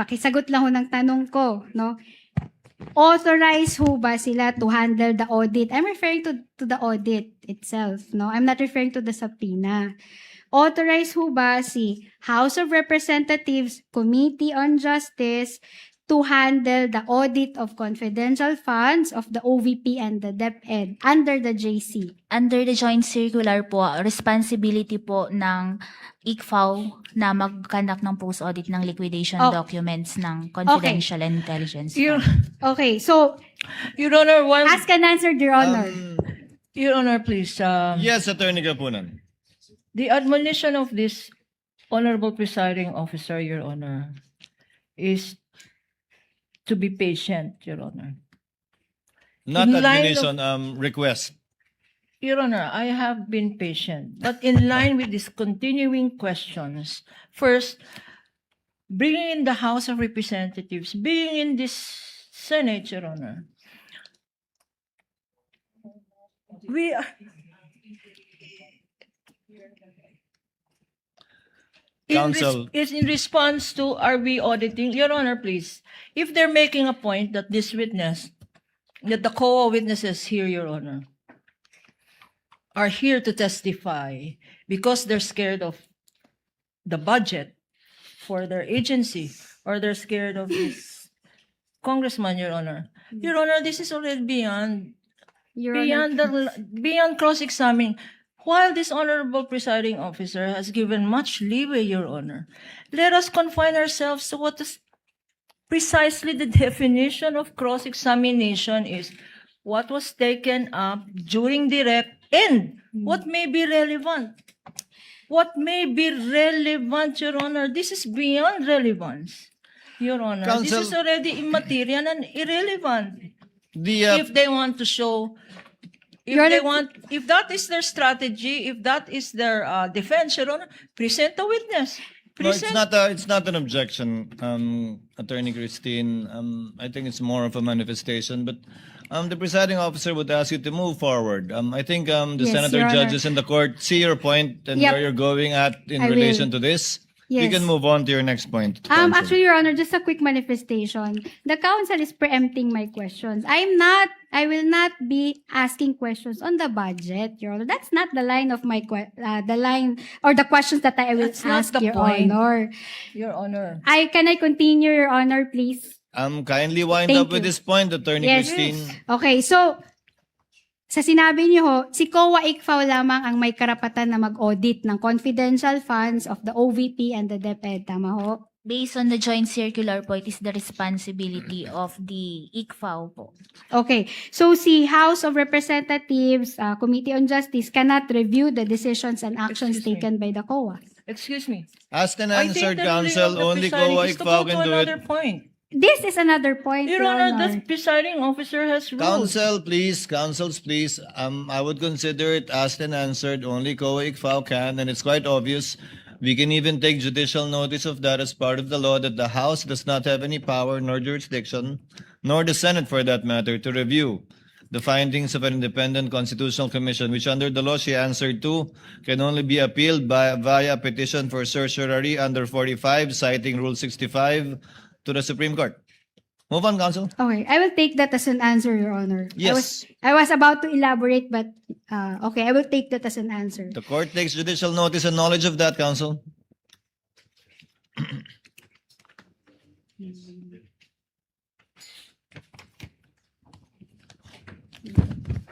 pakisagot lang ho ng tanong ko, no? Authorized ho ba sila to handle the audit? I'm referring to the audit itself, no? I'm not referring to the subpoena. Authorized ho ba si House of Representatives Committee on Justice to handle the audit of confidential funds of the OVP and the DepEd under the JC? Under the joint circular po, responsibility po ng ICFAO na mag-conduct ng post-audit ng liquidation Oh. documents ng confidential and intelligence Your, fund. Okay, so Your Honor, one, ask and answer, Your Honor. Your Honor, please. Yes, Attorney Gapunan. The admonition of this honorable presiding officer, Your Honor, is to be patient, Your Honor. Not In line admonition, request. Your Honor, I have been patient, but in line with these continuing questions, first, bringing in the House of Representatives, bringing in this Senate, Your Honor, we are... Counsel. Is in response to, are we auditing? Your Honor, please, if they're making a point that this witness, that the COA witnesses here, Your Honor, are here to testify because they're scared of the budget for their agency, or they're scared of this congressman, Your Honor. Your Honor, this is already beyond Your Honor, beyond cross-examining. While this honorable presiding officer has given much leeway, Your Honor, let us confine ourselves to what is precisely the definition of cross-examination is. What was taken up during direct and what may be relevant. What may be relevant, Your Honor? This is beyond relevance, Your Honor. Counsel- This is already immaterial and irrelevant. The If they want to show, Your if Honor- that is their strategy, if that is their defense, Your Honor, present a witness. no, it's Present. it's not an objection, Attorney Christine. I think it's more of a manifestation, but the presiding officer would ask you to move forward. I think the Yes, senator Your Honor. judges in the court see your point and Yep. where you're going at in I will. relation to this. You Yes. can move on to your next point. counsel. Actually, Your Honor, just a quick manifestation. The council is preempting my questions. I will not be asking questions on the budget, Your Honor. That's not the line of my the line or the questions that I will That's not ask, the Your point. Honor. Your Honor. Can I continue, Your Honor, please? Kindly wind Thank up with you. this point, Attorney Yes. Christine. Okay, so sa sinabi niyo ho, si COA ICFAO lamang ang may karapatan na mag-audit ng confidential funds of the OVP and the DepEd, tama ho? Based on the joint circular po, it is the responsibility of the ICFAO po. Okay, so si House of Representatives Committee on Justice cannot review the decisions and actions Excuse me. taken by the COA. Excuse me. Asked and I think answered, the ruling counsel. of the Only presiding COA is to ICFAO go to can do it. another point. This is another point, Your Your Honor, Honor. the presiding officer has ruled. Counsels, please. I would consider it asked and answered. Only COA ICFAO can, and it's quite obvious. We can even take judicial notice of that as part of the law that the House does not have any power nor jurisdiction, nor the Senate for that matter, to review the findings of an independent constitutional commission, which under the law she answered to, can only be appealed via petition for certiorari under 45, citing Rule 65 to the Supreme Court. Move on, counsel. Okay, I will take that as an answer, Your Honor. Yes. I was about to elaborate, but okay, I will take that as an answer. The court takes judicial notice and knowledge of that, counsel.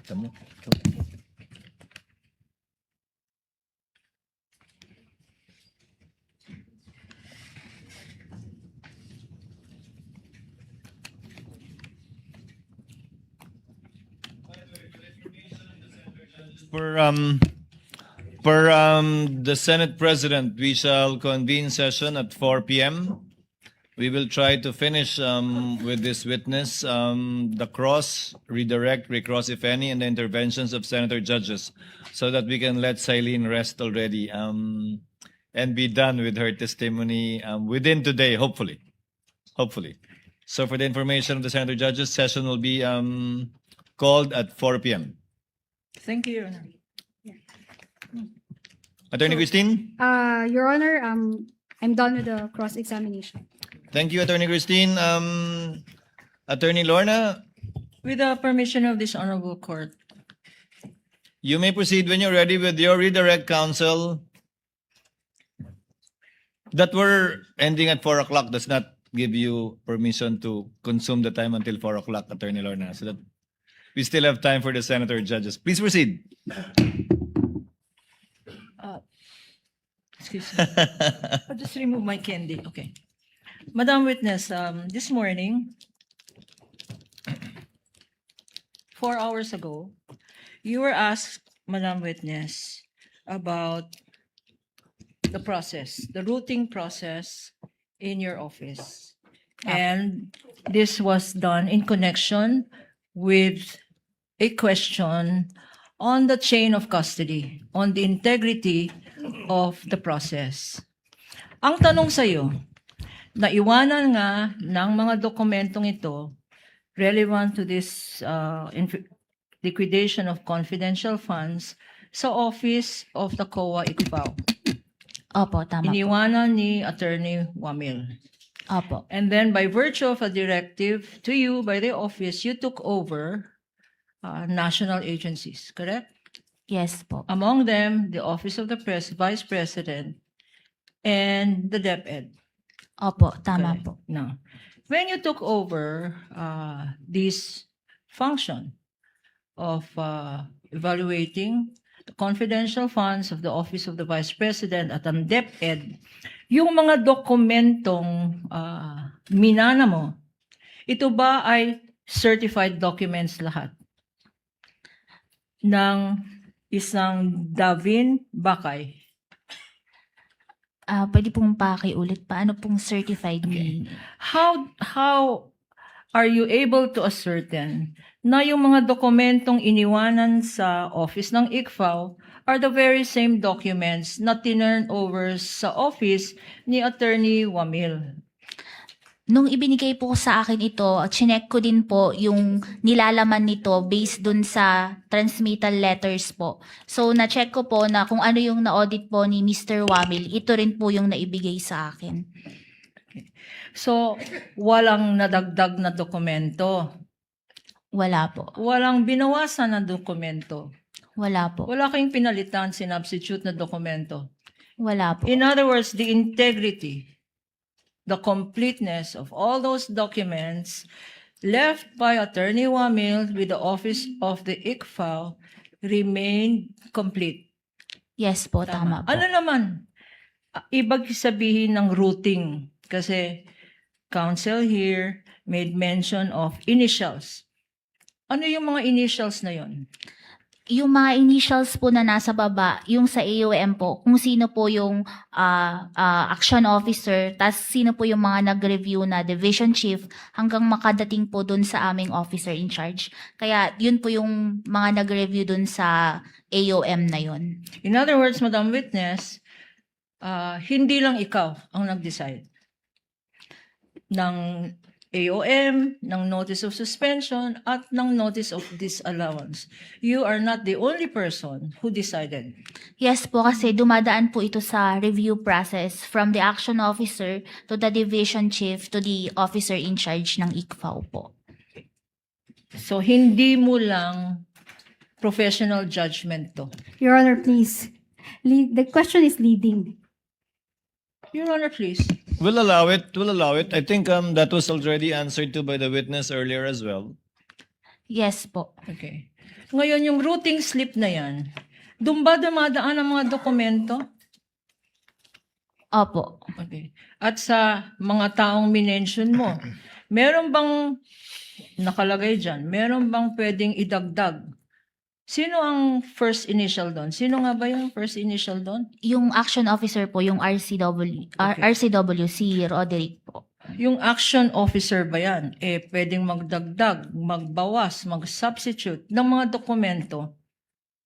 Tamo. Per the Senate President, we shall convene session at 4 p.m. We will try to finish with this witness, the cross, redirect, recross if any, and the interventions of senator judges so that we can let Silene rest already and be done with her testimony within today, hopefully. Hopefully. So for the information of the senator judges, session will be called at 4 p.m. Thank you, Your Honor. Attorney Christine? Your Honor, I'm done with the cross-examination. Thank you, Attorney Christine. Attorney Lorna, With the permission of this honorable court, you may proceed when you're ready with your redirect, counsel. That we're ending at 4 o'clock does not give you permission to consume the time until 4 o'clock, Attorney Lorna, so that we still have time for the senator judges. Please proceed. excuse me, I'll just remove my candy. Okay. Madam Witness, this morning, 4 hours ago, you were asked, Madam Witness, about the process, the routing process in your office. And this was done in connection with a question on the chain of custody, on the integrity of the process. Ang tanong sa'yo, naiwanan nga ng mga dokumentong ito relevant to this liquidation of confidential funds sa office of the COA ICFAO. Opo, tama po. Iniwanan ni Attorney Wamil. Opo. And then by virtue of a directive to you by the office, you took over national agencies, correct? Yes po. Among them, the Office of the Vice President and the DepEd. Opo, tama Correct. po. Now, when you took over this function of evaluating the confidential funds of the Office of the Vice President at ang DepEd, yung mga dokumentong minana mo, ito ba ay certified documents lahat ng isang Davin Bakay? Pwede pong pakiulit. Paano pong certified ni... How are you able to ascertain na yung mga dokumentong iniwanan sa office ng ICFAO are the very same documents na tinurn over sa office ni Attorney Wamil? Nung ibinigay po sa akin ito, chinek ko din po yung nilalaman nito based dun sa transmittal letters po. So, na-check ko po na kung ano yung na-audit po ni Mr. Wamil, ito rin po yung naibigay sa akin. So, walang nadagdag na dokumento. Wala po. Walang binawasan na dokumento. Wala po. Wala kayong pinalitan, sinubstitute na dokumento. Wala po. In other words, the integrity, the completeness of all those documents left by Attorney Wamil with the office of the ICFAO remained complete. Yes po, tama po. Ano naman? Ibig sabihin ng routing. Kasi counsel here made mention of initials. Ano yung mga initials na yon? Yung mga initials po na nasa baba, yung sa AOM po, kung sino po yung action officer, tas sino po yung mga nag-review na division chief, hanggang makadating po dun sa aming officer in charge. Kaya yun po yung mga nag-review dun sa AOM na yun. In other words, Madam Witness, hindi lang ikaw ang nag-decide ng AOM, ng notice of suspension, at ng notice of disallowance. You are not the only person who decided. Yes po, kasi dumadaan po ito sa review process from the action officer to the division chief to the officer in charge ng ICFAO po. So, hindi mo lang professional judgment to. Your Honor, please. The question is leading. Your Honor, please. We'll allow it. We'll allow it. I think that was already answered to by the witness earlier as well. Yes po. Okay. Ngayon, yung routing slip na yan, doon ba dumadaan ang mga dokumento? Opo. Okay. At sa mga taong minention mo, meron bang nakalagay dyan? Meron bang pwedeng idagdag? Sino ang first initial doon? Sino nga ba yung first initial doon? Yung action officer po, yung RCW, si Roderick po. Yung action officer ba yan? Pwedeng magdagdag, magbawas, mag-substitute ng mga dokumento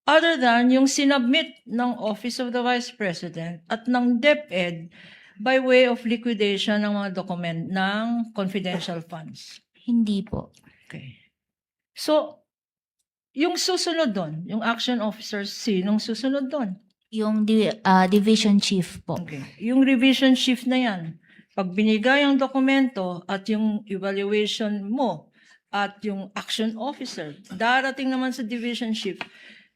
other than yung sinubmit ng Office of the Vice President at ng DepEd by way of liquidation ng mga document ng confidential funds. Hindi po. Okay. So, yung susunod doon, yung action officer, sinong susunod doon? Yung division chief po. Okay. Yung revision chief na yan, pag binigay ang dokumento at yung evaluation mo at yung action officer, darating naman sa division chief,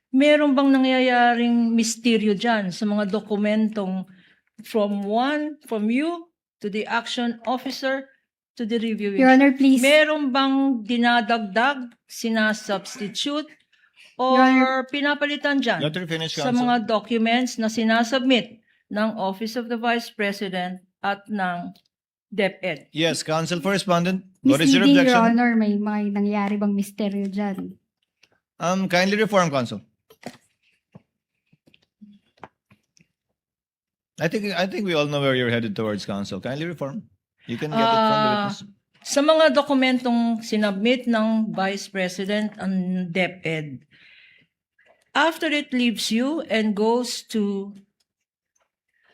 meron bang nangyayaring misteryo dyan sa mga dokumentong from you to the action officer to the reviewing Your Honor, please. meron bang dinadagdag, sinasubstitute, Your Honor. or pinapalitan dyan Let her finish, sa counsel. mga documents na sinasubmit ng Office of the Vice President at ng DepEd? Yes, counsel for respondent. What is your Misleading, Your objection? Honor. May nangyari bang misteryo dyan? Kindly reform, counsel. I think we all know where you're headed towards, counsel. Kindly reform. You can get it from the witness. Sa mga dokumentong sinubmit ng Vice President ang DepEd, after it leaves you and goes to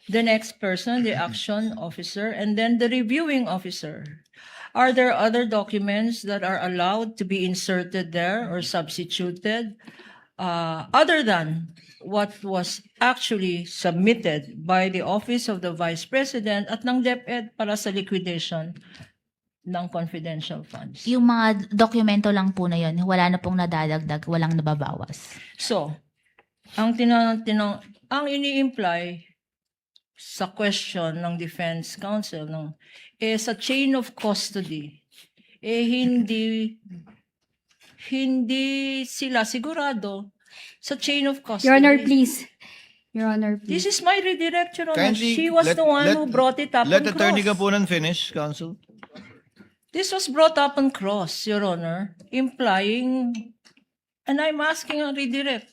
the next person, the action officer, and then the reviewing officer, are there other documents that are allowed to be inserted there or substituted other than what was actually submitted by the Office of the Vice President at ng DepEd para sa liquidation ng confidential funds? Yung mga dokumento lang po na yun, wala na pong nadadagdag, walang nababawas. So, ang ang ini-imply sa question ng defense counsel sa chain of custody, hindi sila sigurado sa chain of custody. Your Honor, please. Your Honor, This please. is my redirect, Your Honor. Kindly She was the one who brought it up Let on Attorney cross. Gapunan finish, counsel. This was brought up on cross, Your Honor, implying, and I'm asking a redirect,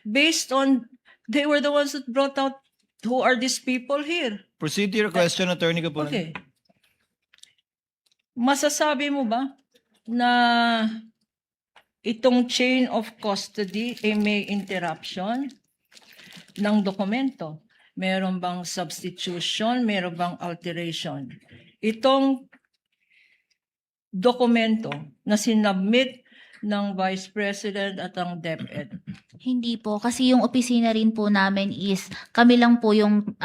based on, they were the ones that brought out, who are these people here? Proceed to your question, Attorney Gapunan. Okay. Masasabi mo ba na itong chain of custody ay may interruption ng dokumento? Meron bang substitution? Meron bang alteration? Itong dokumento na sinubmit ng Vice President at ang DepEd. Hindi po, kasi yung opisina rin po namin is, kami lang po yung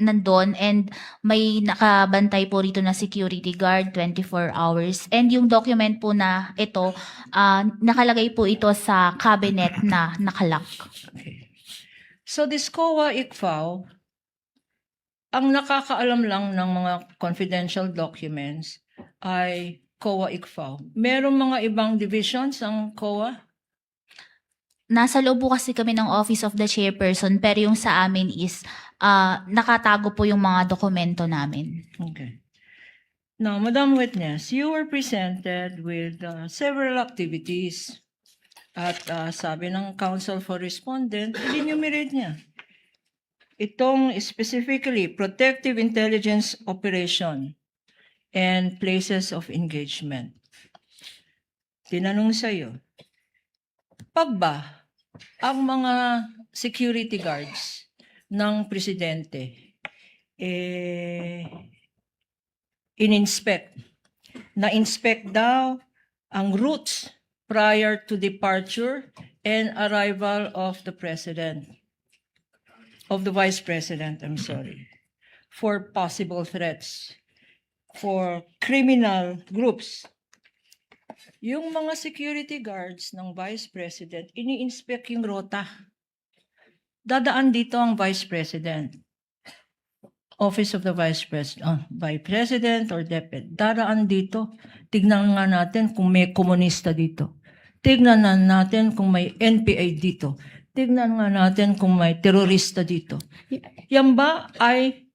nandun and may nakabantay po rito na security guard 24 hours. And yung document po na ito, nakalagay po ito sa cabinet na nakalock. Okay. So this COA ICFAO, ang nakakaalam lang ng mga confidential documents ay COA ICFAO. Merong mga ibang divisions ang COA? Nasa loob po kasi kami ng Office of the Chairperson, pero yung sa amin is nakatago po yung mga dokumento namin. Okay. Now, Madam Witness, you were presented with several activities at sabi ng Counsel for Respondent, enumerate niya. Itong specifically protective intelligence operation and places of engagement. Tinanong sa'yo, pag ba ang mga security guards ng presidente na-inspect daw ang routes prior to departure and arrival of the president, of the vice president, I'm sorry, for possible threats, for criminal groups. Yung mga security guards ng vice president, ini-inspect yung rota. Dadaan dito ang vice president. Office of the Vice President or DepEd. Dadaan dito. Tignan nga natin kung may komunista dito. Tignan nga natin kung may NPA dito. Tignan nga natin kung may terorista dito. Yan ba ay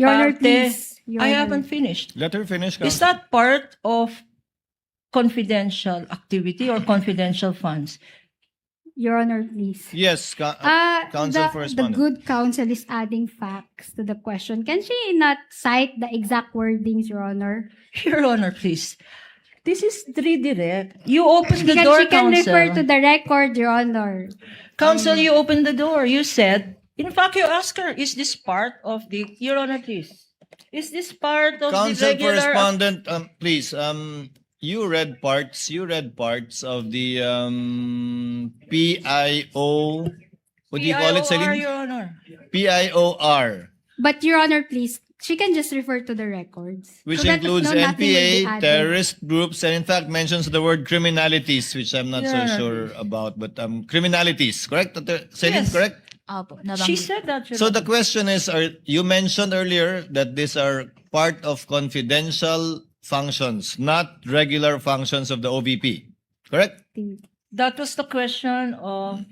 Your Honor, parte? please. Your I Honor. haven't finished. Let her finish, Is counsel. that part of confidential activity or confidential funds? Your Honor, please. Yes, The counsel for respondent. good counsel is adding facts to the question. Can she not cite the exact wordings, Your Honor? Your Honor, please. This is redirect. You opened the door, She can refer Counsel. to the record, Your Honor. Counsel, you opened the door. You said, in fact, you asked her, is this part of the, Your Honor, please. Is this part of Counsel the for regular... respondent, please, you read parts of the PIO, what do you call it, PIOR, Celine? Your Honor. PIOR. But Your Honor, please, She can just refer to the records. Which So that, includes no, nothing will be NPA, added. terrorist groups, and in fact mentions the word criminalities, which I'm not so Yeah. sure about, but criminalities, correct? Celine, Yes. correct? Opo, She nabanggit. said that, Your So Honor. the question is, you mentioned earlier that these are part of confidential functions, not regular functions of the OVP, correct? That was the question of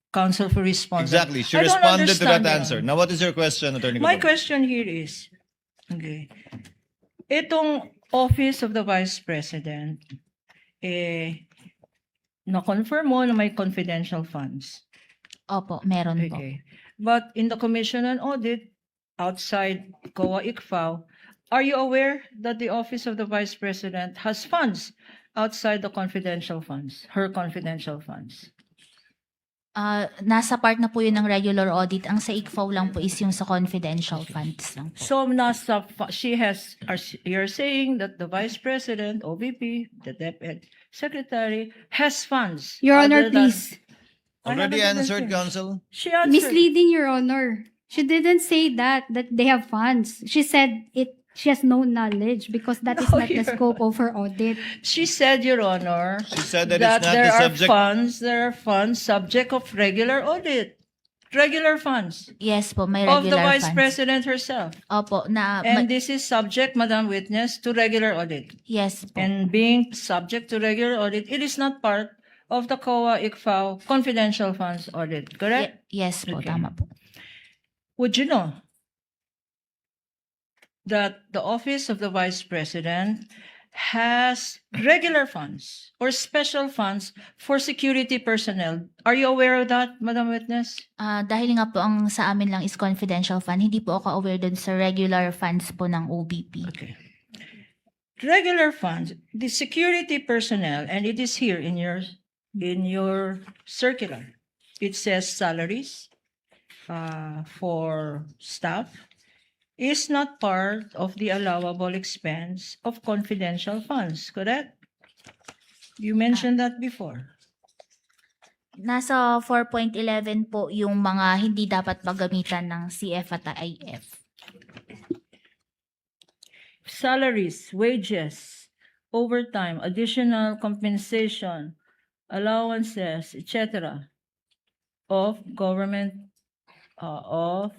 counsel for respondent. Exactly. She I don't responded to that understand, Your answer. Honor. Now, what is your question, Attorney My Gabon? question here is, okay, itong Office of the Vice President, na-confirm mo na may confidential funds. Opo, meron po. Okay. But in the Commission on Audit, outside COA ICFAO, are you aware that the Office of the Vice President has funds outside the confidential funds, her confidential funds? Nasa part na po yun ng regular audit. Ang sa ICFAO lang po is yung sa confidential funds lang po. So you're saying that the Vice President, OVP, the DepEd Secretary, has funds. Your Honor, other than- please. I Already haven't even answered, finished. Counsel? She answered. Misleading, Your Honor. She didn't say that they have funds. She said she has no knowledge because that is No, not the Your scope of her audit. She said, Your Honor, She said that that it's not there the are subject. there are funds subject of regular audit. Regular funds Yes po, may of the regular Vice funds. President herself. Opo, And this is subject, Madam Witness, to regular audit. yes po. And being subject to regular audit, it is not part of the COA ICFAO confidential funds audit, correct? Yes po, Okay. tama po. Would you know that the Office of the Vice President has regular funds or special funds for security personnel? Are you aware of that, Madam Witness? Dahil nga po ang sa amin lang is confidential fund, hindi po ako aware dun sa regular funds po ng OBP. Okay. Regular funds, the security personnel, and it is here in your circular. It says salaries for staff is not part of the allowable expense of confidential funds, correct? You mentioned that before. Nasa 4.11 po yung mga hindi dapat paggamitan ng CF at IF. Salaries, wages, overtime, additional compensation, allowances, etc. of government, of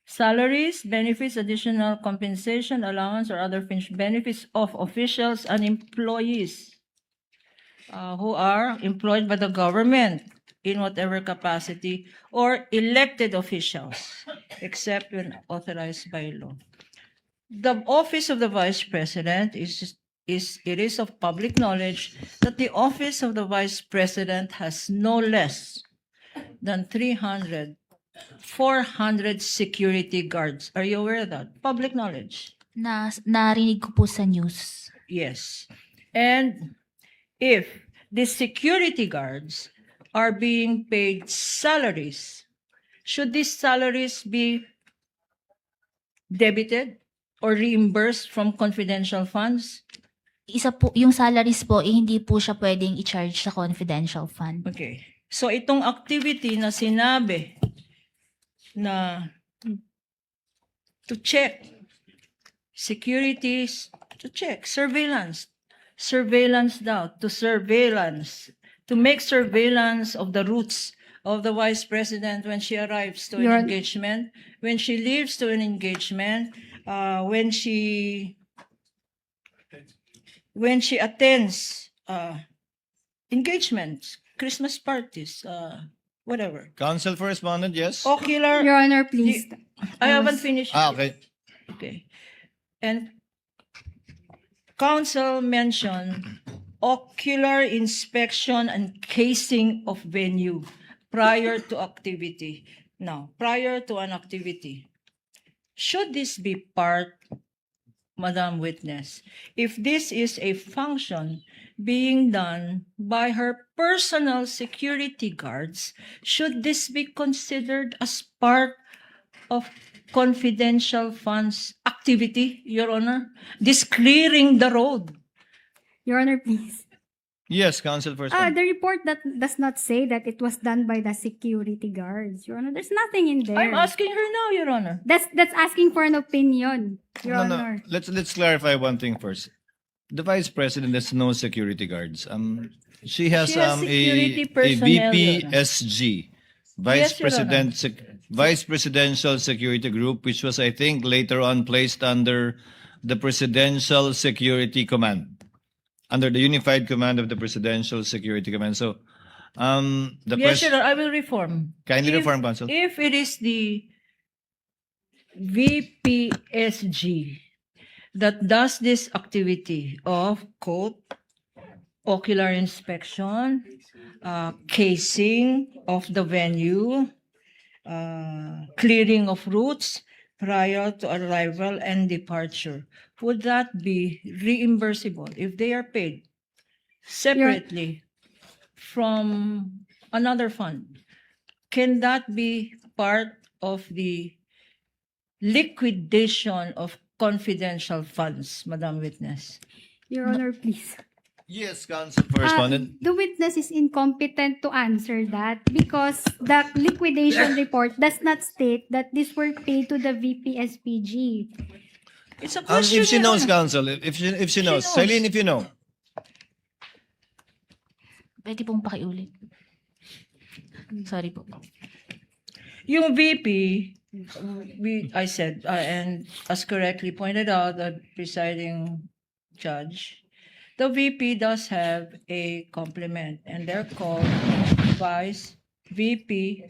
salaries, benefits, additional compensation, allowance, or other fringe benefits of officials and employees who are employed by the government in whatever capacity or elected officials, except when authorized by law. The Office of the Vice President it is of public knowledge that the Office of the Vice President has no less than 400 security guards. Are you aware of that? Public knowledge. Narinig ko po sa news. Yes. And if the security guards are being paid salaries, should these salaries be debited or reimbursed from confidential funds? Isa po, yung salaries po, hindi po siya pwedeng i-charge sa confidential fund. Okay. So itong activity na sinabi na to check securities, to check surveillance daw, to make surveillance of the routes of the Vice President when she arrives to an Your- engagement, when she leaves to an engagement, when she attends engagements, Christmas parties, whatever. Counsel for respondent, yes? Ocular, Your Honor, please. I haven't finished. Okay. Okay. And counsel mentioned ocular inspection and casing of venue prior to activity. Now, prior to an activity, should this be part, Madam Witness, if this is a function being done by her personal security guards, should this be considered as part of confidential funds activity, Your Honor? This clearing the road. Your Honor, please. Yes, Counsel for The report that does not say that it was done by the security guards, Your Honor. There's nothing in there. I'm asking her now, Your Honor. That's asking for an opinion, Your No, Honor. no. Let's clarify one thing first. The Vice President has no security guards. She has She has a security a personnel, VPSG, Vice Yes, Your Honor. Vice Presidential Security Group, which was, I think, later on placed under the Presidential Security Command, under the unified command of the Presidential Security Command. So, the Yes, question, Your Honor, I will reform. kindly If- reform, Counsel. If it is the VPSG that does this activity of, quote, ocular inspection, casing of the venue, clearing of routes prior to arrival and departure, would that be reimbursable if they are paid separately from another fund? Can that be part of the liquidation of confidential funds, Madam Witness? Your Honor, please. Yes, Counsel for Respondent. The witness is incompetent to answer that because the liquidation report does not state that these were paid to the VPSPG. It's a question. If she Your knows, Honor. Counsel, if she knows, knows. Celine, if you know. Pwede pong pakiulit. Sorry po. Yung VP, I said, and as correctly pointed out, the presiding judge, the VP does have a complement, and they're called Vice VP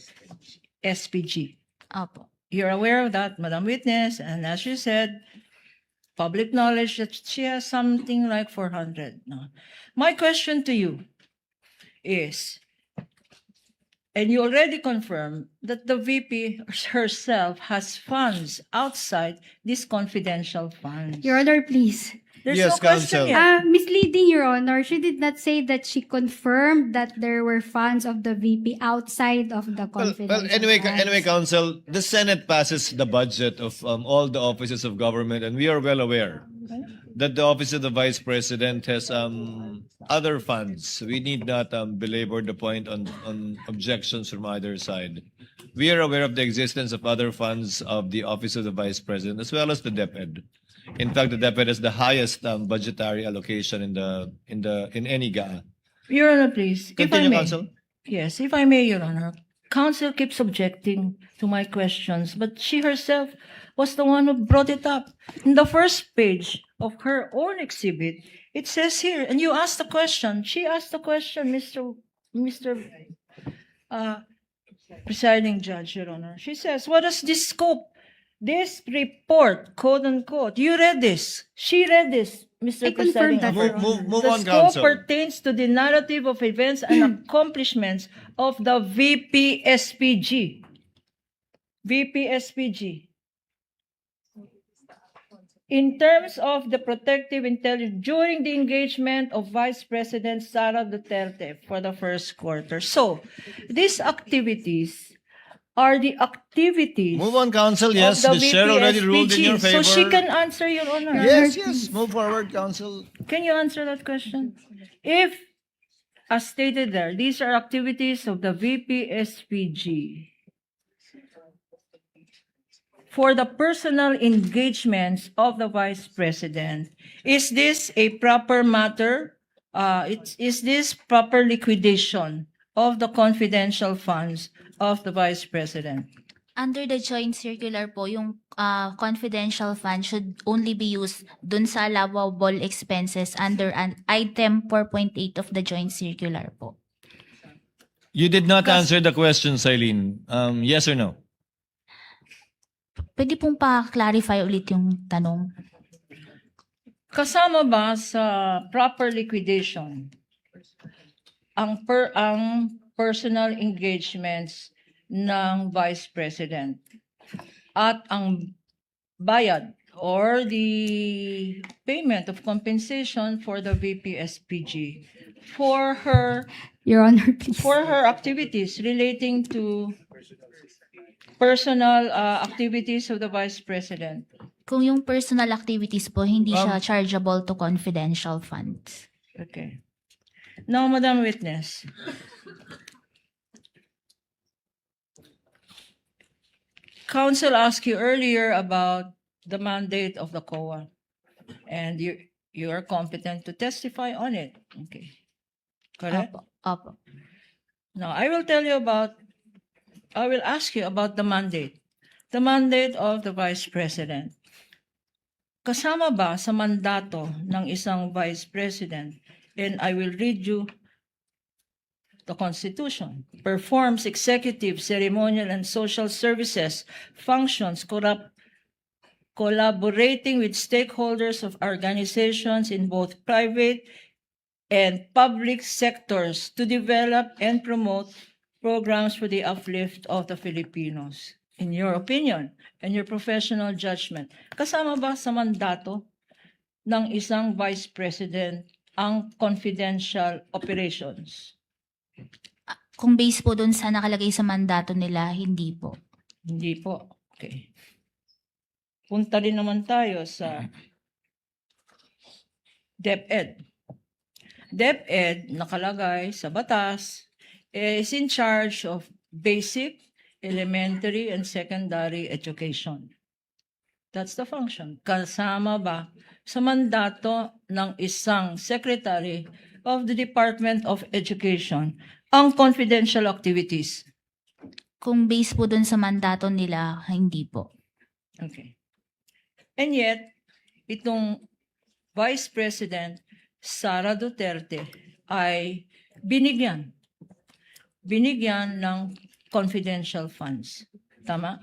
SPG. Opo. You're aware of that, Madam Witness, and as you said, public knowledge that she has something like 400. No. My question to you is, and you already confirmed that the VP herself has funds outside these confidential funds. Your Honor, please. There's Yes, no question Counsel. yet. Misleading, Your Honor. She did not say that she confirmed that there were funds of the VP outside of the confidential Anyway, funds. Counsel, the Senate passes the budget of all the offices of government, and we are well aware that the office of the Vice President has other funds. We need not belabor the point on objections from either side. We are aware of the existence of other funds of the office of the Vice President as well as the DepEd. In fact, the DepEd has the highest budgetary allocation in any GAA. Your Honor, please. If I Continue, may. Counsel. Yes, if I may, Your Honor. Counsel keeps objecting to my questions, but she herself was the one who brought it up. In the first page of her own exhibit, it says here, and you asked the question, she asked the question, Mr. Presiding Judge, Your Honor. She says, what is this scope? This report, quote unquote. You read this. She read this, Mr. I confirm Presiding that, Officer. Your Honor. Move The on, scope Counsel. pertains to the narrative of events and accomplishments of the VPSPG. VPSPG. In terms of the protective intelligence during the engagement of Vice President Sara Duterte for the first quarter. So, these activities are the activities Move on, Counsel. Yes, of the chair already ruled in your VPSPG. favor. So she can answer, Your Honor. Yes, yes. Move forward, Counsel. Can you answer that question? If, as stated there, these are activities of the VPSPG for the personal engagements of the Vice President, is this a proper matter? Is this proper liquidation of the confidential funds of the Vice President? Under the joint circular po, yung confidential fund should only be used dun sa allowable expenses under an item 4.8 of the joint circular po. You did not answer the question, Celine. Yes or no? Pwede pong pa-clarify ulit yung tanong. Kasama ba sa proper liquidation ang personal engagements ng Vice President at ang bayad or the payment of compensation for the VPSPG for her Your Honor, please. activities relating to personal activities of the Vice President? Kung yung personal activities po, hindi siya chargeable to confidential funds. Okay. Now, Madam Witness, counsel asked you earlier about the mandate of the COA, and you are competent to testify on it. Okay. Correct? Opo. Opo. Now, I will ask you about the mandate. The mandate of the Vice President. Kasama ba sa mandato ng isang Vice President, and I will read you the Constitution, performs executive, ceremonial, and social services, functions, collaborating with stakeholders of organizations in both private and public sectors to develop and promote programs for the uplift of the Filipinos. In your opinion and your professional judgment, kasama ba sa mandato ng isang Vice President ang confidential operations? Kung base po dun sa nakalagay sa mandato nila, hindi po. Hindi po. Okay. Punta rin naman tayo sa DepEd. DepEd, nakalagay sa batas, is in charge of basic, elementary, and secondary education. That's the function. Kasama ba sa mandato ng isang Secretary of the Department of Education ang confidential activities? Kung base po dun sa mandato nila, hindi po. Okay. And yet, itong Vice President Sara Duterte ay binigyan ng confidential funds. Tama?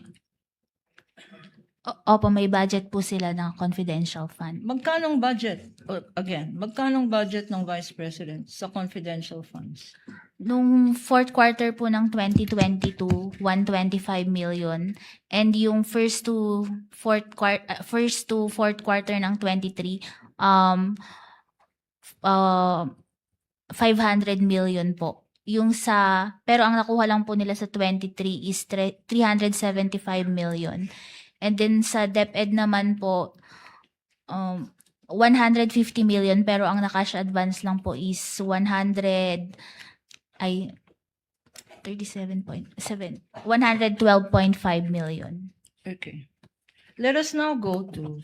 Opo, may budget po sila ng confidential fund. Magkanong budget? Magkanong budget ng Vice President sa confidential funds? Nung fourth quarter po ng 2022, 125 million. And yung first to fourth quarter ng 23, 500 million po. Pero ang nakuha lang po nila sa 23 is 375 million. And then sa DepEd naman po, 150 million, pero ang nakash advance lang po is 112.5 million. Okay. Let us now go to,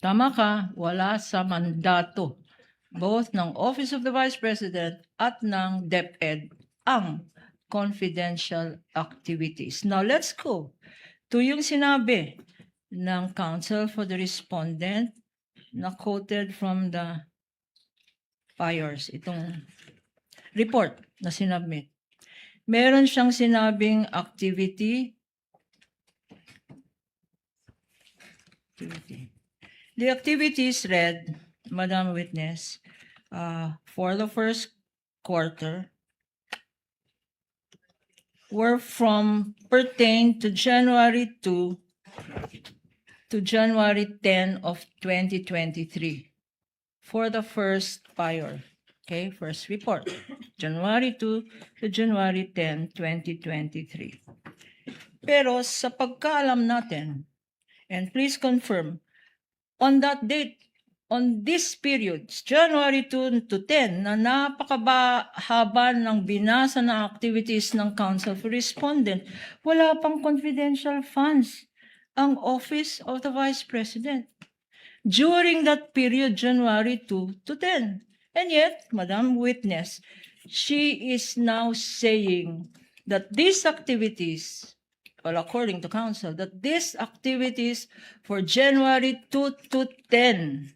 tama ka, wala sa mandato both ng Office of the Vice President at ng DepEd ang confidential activities. Now, let's go to yung sinabi ng counsel for the respondent na quoted from the FIORS, itong report na sinubmit. Meron siyang sinabing activity. The activities read, Madam Witness, for the first quarter were pertain to January 2 to January 10 of 2023 for the first FIOR. Okay, first report, January 2 to January 10, 2023. Pero sa pagkaalam natin, and please confirm, on that date, on this period, January 2 to 10, na napakahaba ng binasa na activities ng Council for Respondent, wala pang confidential funds ang Office of the Vice President during that period, January 2 to 10. And yet, Madam Witness, she is now saying that these activities, well, according to Council, that these activities for January 2 to 10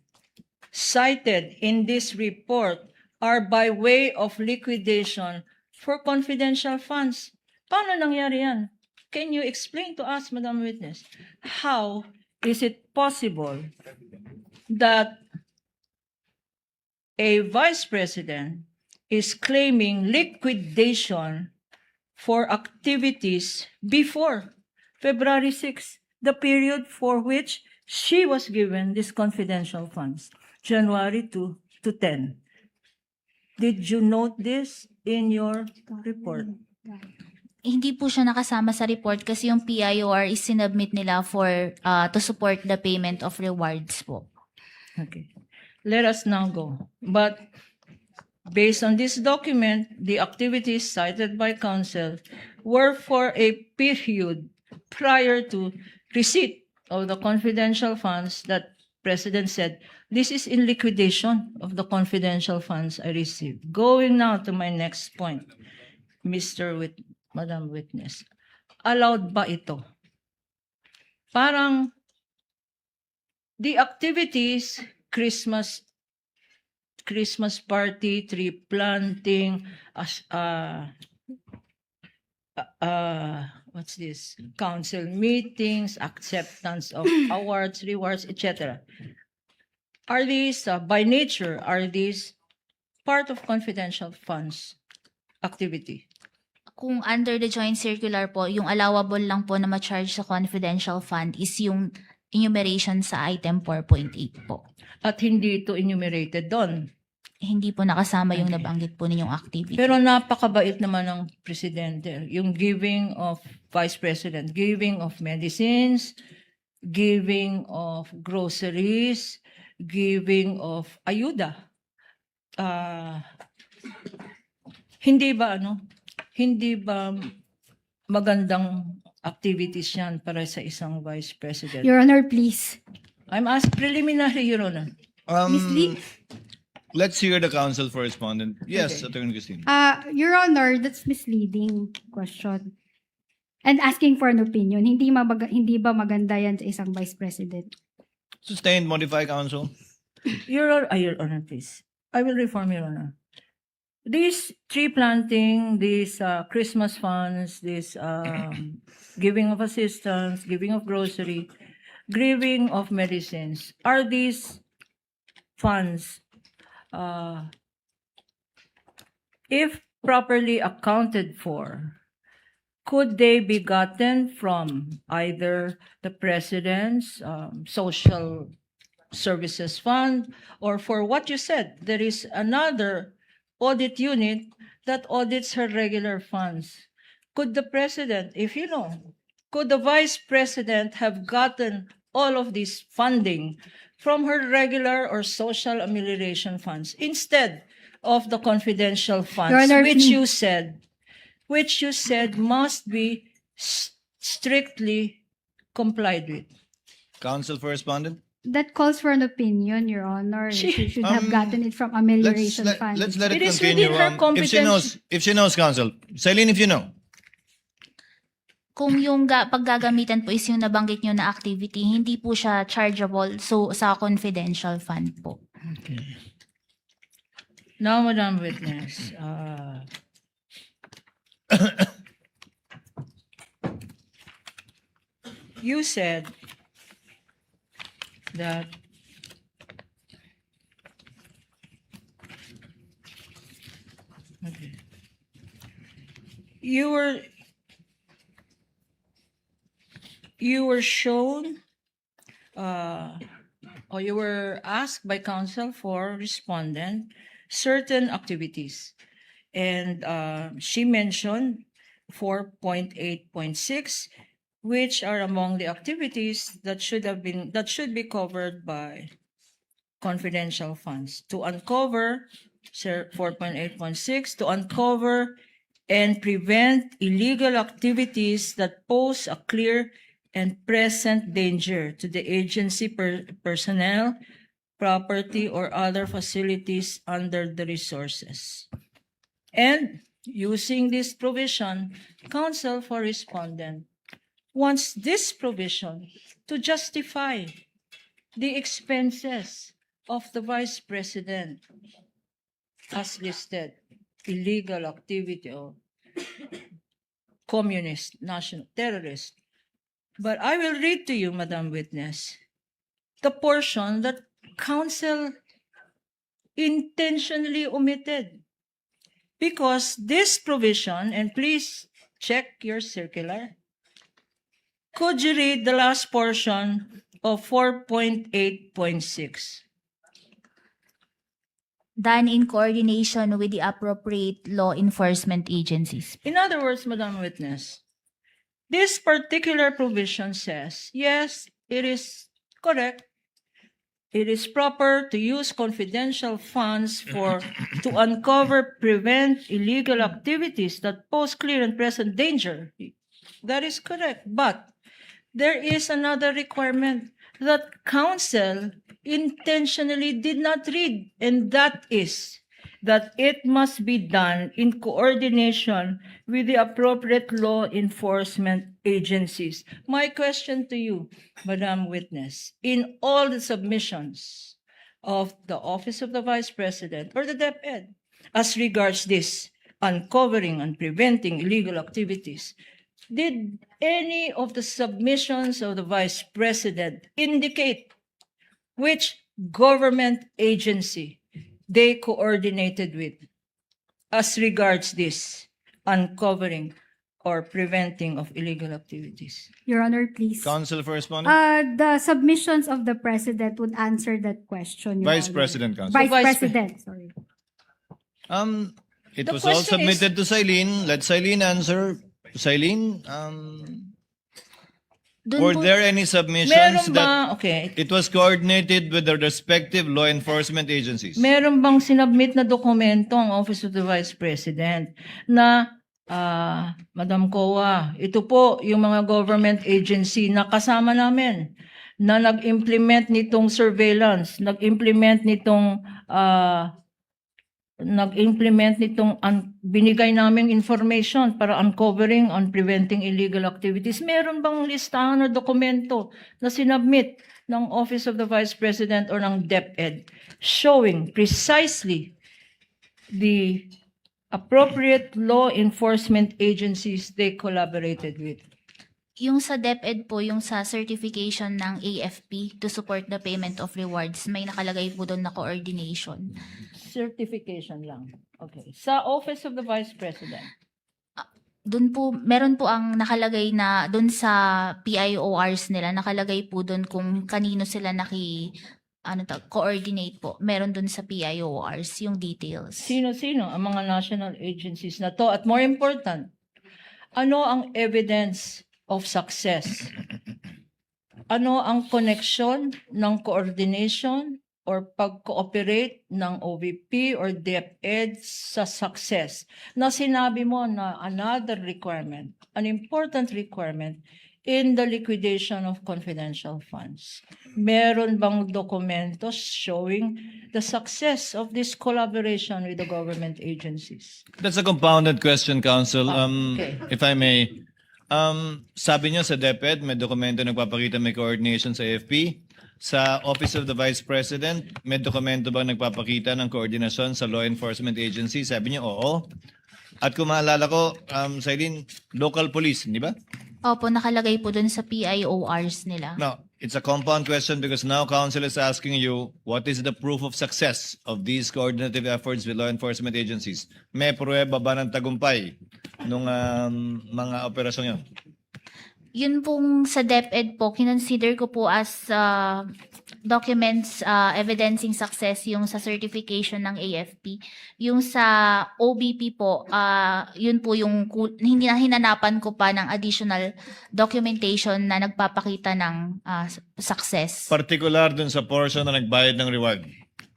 cited in this report are by way of liquidation for confidential funds. Paano nangyari yan? Can you explain to us, Madam Witness, how is it possible that a Vice President is claiming liquidation for activities before February 6, the period for which she was given these confidential funds, January 2 to 10. Did you note this in your report? Hindi po siya nakasama sa report kasi yung PIOR is sinubmit nila to support the payment of rewards po. Okay. Let us now go. But Based on this document, the activities cited by counsel were for a period prior to receipt of the confidential funds that President said, this is in liquidation of the confidential funds I received. Going now to my next point, Madam Witness. Allowed ba ito? Parang the activities, Christmas party, tree planting, what's this? Council meetings, acceptance of awards, rewards, etc. Are these, by nature, are these part of confidential funds activity? Kung under the joint circular po, yung allowable lang po na ma-charge sa confidential fund is yung enumeration sa item 4.8 po. At hindi ito enumerated doon. Hindi po nakasama yung nabanggit po ninyong activity. Pero napakabait naman ng presidente. Yung giving of vice president, giving of medicines, giving of groceries, giving of ayuda. Hindi ba magandang activities yan para sa isang vice president? Your Honor, please. I'm asked preliminary, Your Honor. Miss Lee? Let's hear the counsel for respondent. Yes, Attorney Christine. Your Honor, that's misleading question. And asking for an opinion. Hindi ba maganda yan sa isang vice president? Sustained, modify, counsel. Your Honor, please. I will reform, Your Honor. This tree planting, these Christmas funds, this giving of assistance, giving of grocery, giving of medicines, are these funds, if properly accounted for, could they be gotten from either the President's Social Services Fund, or for what you said, there is another audit unit that audits her regular funds? Could the President, if you know, could the Vice President have gotten all of this funding from her regular or social amelioration funds instead of the confidential funds, Your Honor, which you said must be strictly complied with? Counsel for respondent. That calls for an opinion, Your Honor. She- She should have gotten it from amelioration fund. Let's let it It is continue. within her competence. If she knows, counsel. Celine, if you know. Kung yung paggagamitan po is yung nabanggit nyo na activity, hindi po siya chargeable sa confidential fund po. Now, Madam Witness, you said that okay. You were shown or you were asked by counsel for respondent certain activities, and she mentioned 4.8.6, which are among the activities that should be covered by confidential funds. To uncover, 4.8.6, to uncover and prevent illegal activities that pose a clear and present danger to the agency personnel, property, or other facilities under the resources. And using this provision, counsel for respondent wants this provision to justify the expenses of the Vice President as listed, illegal activity or communist, national terrorist. But I will read to you, Madam Witness, the portion that counsel intentionally omitted. Because this provision, and please check your circular, could you read the last portion of 4.8.6? Done in coordination with the appropriate law enforcement agencies. In other words, Madam Witness, this particular provision says, yes, it is correct it is proper to use confidential funds to uncover, prevent illegal activities that pose clear and present danger. That is correct. But there is another requirement that counsel intentionally did not read, and that is that it must be done in coordination with the appropriate law enforcement agencies. My question to you, Madam Witness, in all the submissions of the Office of the Vice President or the DepEd as regards this uncovering and preventing illegal activities, did any of the submissions of the Vice President indicate which government agency they coordinated with as regards this uncovering or preventing of illegal activities? Your Honor, please. Counsel for responding. The submissions of the President would answer that question, Your Vice Honor. President, Counsel. Vice Vice President, sorry. It The was all question is- submitted to Silene. Let Silene answer. Silene, Dun were po- there any submissions Meron that ba, okay, it was coordinated with the respective law enforcement agencies? meron bang sinabmit na dokumento ang Office of the Vice President na Madam COA, ito po yung mga government agency na kasama namin na nag-implement nitong surveillance, nag-implement nitong binigay naming information para uncovering on preventing illegal activities. Meron bang listahan o dokumento na sinabmit ng Office of the Vice President or ng DepEd showing precisely the appropriate law enforcement agencies they collaborated with? Yung sa DepEd po, yung sa certification ng AFP to support the payment of rewards, may nakalagay po doon na coordination. Certification lang. Okay. Sa Office of the Vice President, Doon po, meron po ang nakalagay na doon sa PIORs nila, nakalagay po doon kung kanino sila coordinate po. Meron doon sa PIORs yung details. sino-sino ang mga national agencies na to? At more important, ano ang evidence of success? Ano ang connection ng coordination or pag-cooperate ng OVP or DepEd sa success? Na sinabi mo na another requirement, an important requirement in the liquidation of confidential funds. Meron bang documentos showing the success of this collaboration with the government agencies? That's a compounded question, Counsel. okay. If I may. Sabi niyo sa DepEd, may dokumento nagpapakita may coordination sa AFP. Sa Office of the Vice President, may dokumento ba nagpapakita ng koordinasyon sa law enforcement agency? Sabi niyo, oo. At kung maalala ko, Silene, local police, di ba? Opo, nakalagay po doon sa PIORs nila. No, it's a compound question because now Counsel is asking you, what is the proof of success of these coordinative efforts with law enforcement agencies? May pruweba ba ng tagumpay nung mga operasyong yun? Yun pong sa DepEd po, kinonsider ko po as documents evidencing success yung sa certification ng AFP. Yung sa OBP po, yun po yung hindi na hinanapan ko pa ng additional documentation na nagpapakita ng success. Particular dun sa portion na nagbayad ng reward,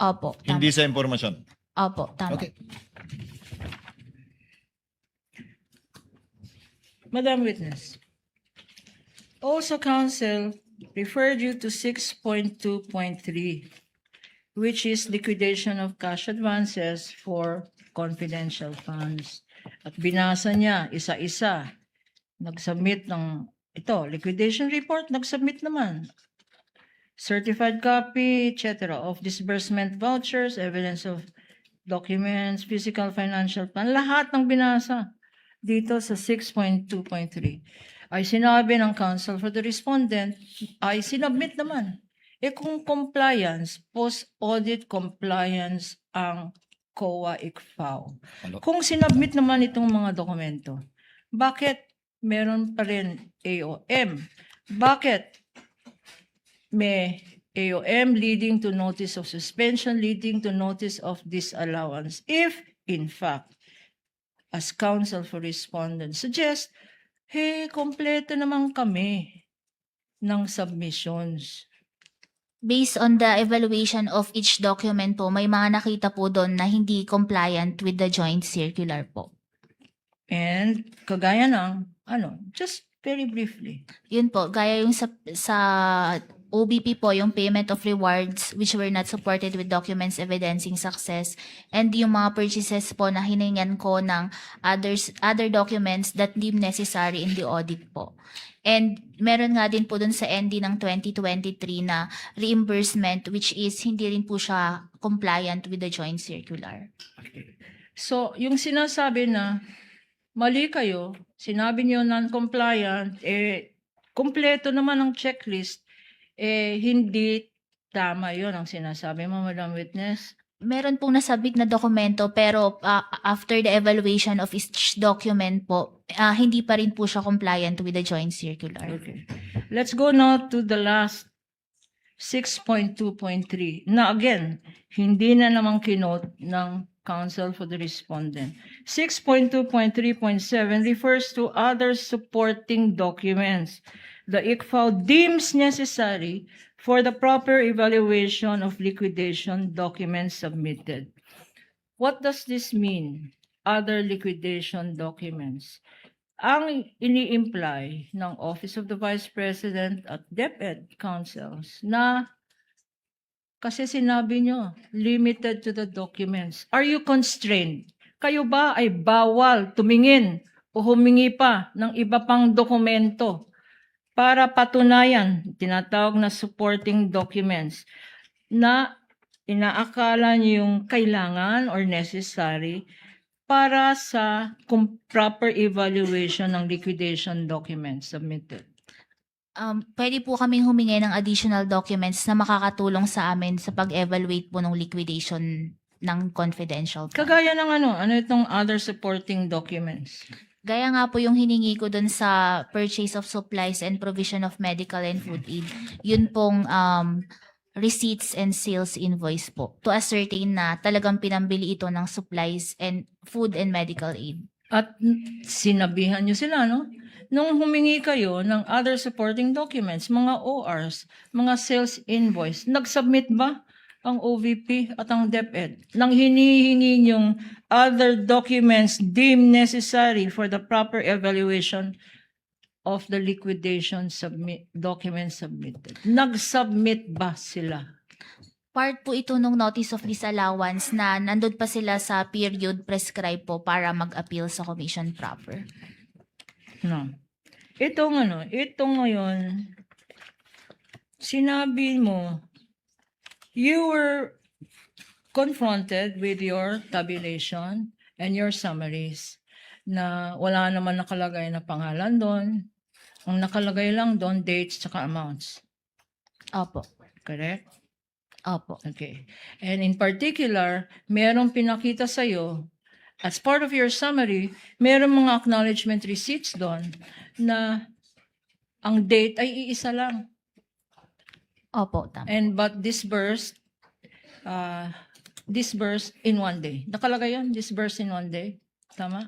Opo, tama. hindi sa impormasyon. Opo, tama. Okay. Madam Witness, also counsel referred you to 6.2.3, which is liquidation of cash advances for confidential funds. At binasa niya isa-isa. Nag-submit ng liquidation report, nag-submit naman. Certified copy, etc. of disbursement vouchers, evidence of documents, physical financial plan, lahat ng binasa dito sa 6.2.3. Ay sinabi ng counsel for the respondent, ay sinabmit naman. Kung compliance, post-audit compliance ang COA-ICFAO. Kung sinabmit naman itong mga dokumento, bakit meron pa rin AOM? Bakit may AOM leading to notice of suspension, leading to notice of disallowance? If, in fact, as counsel for respondent suggest, kompleto naman kami ng submissions. Based on the evaluation of each document po, may mga nakita po doon na hindi compliant with the joint circular po. And kagaya ng, just very briefly. Yun po, gaya yung sa OBP po, yung payment of rewards which were not supported with documents evidencing success, and yung mga purchases po na hiningan ko ng other documents that deemed necessary in the audit po. And meron nga din po dun sa ND ng 2023 na reimbursement which is hindi rin po siya compliant with the joint circular. So, yung sinasabi na mali kayo, sinabi niyo non-compliant, kompleto naman ang checklist, hindi tama yon ang sinasabi mo, Madam Witness. Meron pong nasabit na dokumento pero after the evaluation of each document po, hindi pa rin po siya compliant with the joint circular. Okay. Let's go now to the last 6.2.3. Na again, hindi na namang kinote ng counsel for the respondent. 6.2.3.7 refers to other supporting documents the ICFAO deems necessary for the proper evaluation of liquidation documents submitted. What does this mean? Other liquidation documents. Ang ini-imply ng Office of the Vice President at DepEd councils na kasi sinabi nyo, limited to the documents. Are you constrained? Kayo ba ay bawal tumingin o humingi pa ng iba pang dokumento para patunayan, tinatawag na supporting documents, na inaakala niyo yung kailangan or necessary para sa proper evaluation ng liquidation documents submitted? Pwede po kaming humingi ng additional documents na makakatulong sa amin sa pag-evaluate po ng liquidation ng confidential fund. Kagaya ng ano itong other supporting documents? Gaya nga po yung hiningi ko dun sa purchase of supplies and provision of medical and food aid. Yun pong receipts and sales invoice po to ascertain na talagang pinambili ito ng supplies and food and medical aid. At sinabihan nyo sila, no? Nung humingi kayo ng other supporting documents, mga ORs, mga sales invoice, nag-submit ba ang OVP at ang DepEd nang hinihingi nyong other documents deemed necessary for the proper evaluation of the liquidation documents submitted? Nag-submit ba sila? Part po ito nung notice of disallowance na nandun pa sila sa period prescribed po para mag-appeal sa commission proper. No. Ito ngayon, sinabi mo, you were confronted with your tabulation and your summaries na wala naman nakalagay na pangalan doon. Ang nakalagay lang doon, dates tsaka amounts. Opo. Correct? Opo. Okay. And in particular, merong pinakita sa'yo, as part of your summary, merong mga acknowledgement receipts doon na ang date ay iisa lang. Opo, tama. But disbursed in one day. Nakalagay yun, disbursed in one day. Tama?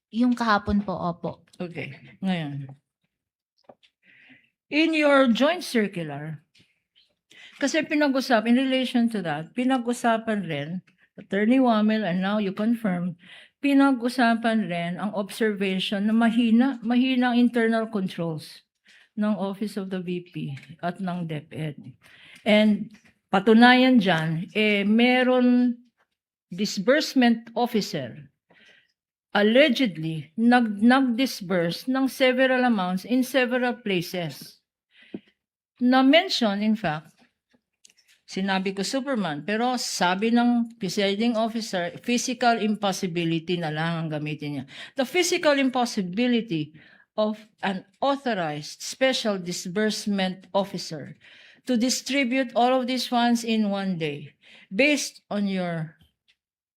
Yung kahapon po, opo. Okay. Ngayon. In your joint circular, kasi in relation to that, pinag-usapan rin, Attorney Wamel, and now you confirm, pinag-usapan rin ang observation na mahina ang internal controls ng Office of the VP at ng DepEd. And patunayan dyan, meron disbursement officer allegedly nag-disburse ng several amounts in several places. Na-mention, in fact, sinabi ko Superman, pero sabi ng presiding officer, physical impossibility na lang ang gamitin niya. The physical impossibility of an authorized special disbursement officer to distribute all of these funds in one day, based on your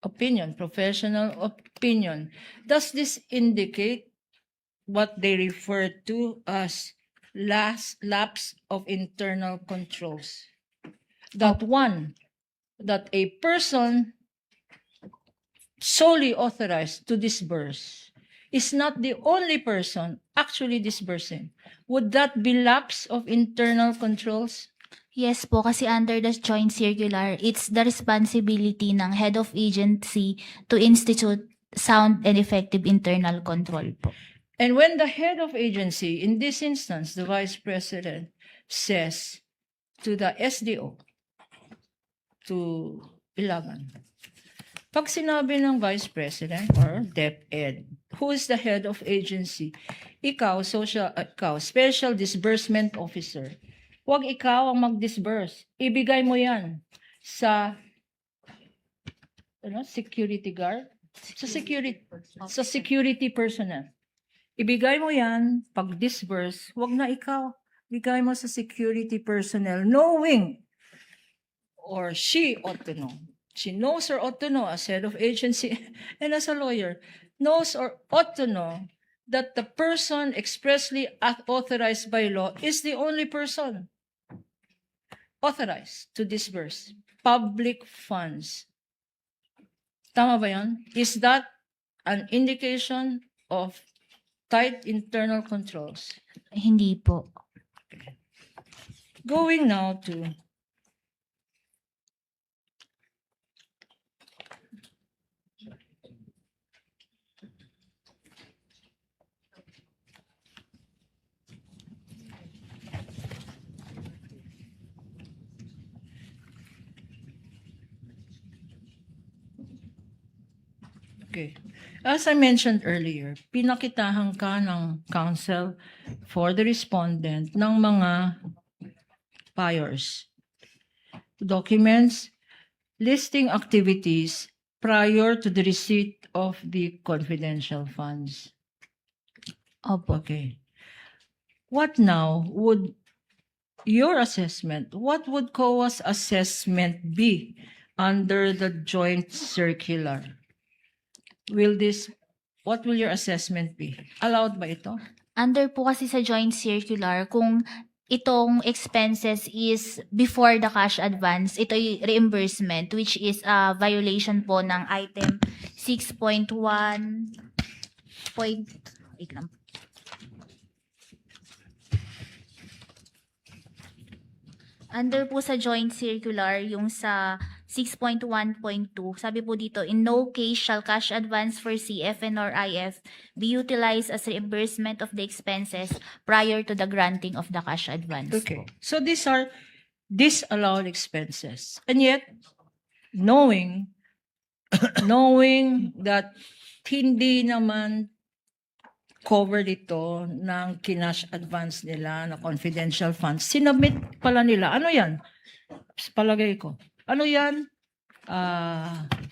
opinion, professional opinion, does this indicate what they refer to as lapse of internal controls? That a person solely authorized to disburse is not the only person actually disbursing. Would that be lapse of internal controls? Yes po, kasi under the joint circular, it's the responsibility ng head of agency to institute sound and effective internal control po. And when the head of agency, in this instance, the vice president, says to the SDO, to Ilagan, pag sinabi ng vice president or DepEd, who is the head of agency, ikaw, special disbursement officer, huwag ikaw ang mag-disburse. Ibigay mo yan sa security guard, sa security personnel. Ibigay mo yan, pag-disburse, wag na ikaw. Bigay mo sa security personnel, knowing, or she ought to know. She knows or ought to know as head of agency and as a lawyer, knows or ought to know that the person expressly authorized by law is the only person authorized to disburse public funds. Tama ba yan? Is that an indication of tight internal controls? Hindi po. Going now to Okay. As I mentioned earlier, pinakitahan ka ng counsel for the respondent ng mga buyers. Documents listing activities prior to the receipt of the confidential funds. Opo. Okay. What now would your assessment, what would COA's assessment be under the joint circular? What will your assessment be? Allowed ba ito? Under po kasi sa joint circular, kung itong expenses is before the cash advance, ito yung reimbursement, which is a violation po ng item 6.1. Wait lang. Under po sa joint circular, yung sa 6.1.2, sabi po dito, in no case shall cash advance for CFN or IF be utilized as reimbursement of the expenses prior to the granting of the cash advance. Okay. So these are disallowed expenses. And yet, knowing that hindi naman covered ito ng kinash advance nila na confidential funds, sinubmit pala nila. Ano yan? Palagay ko. Ano yan?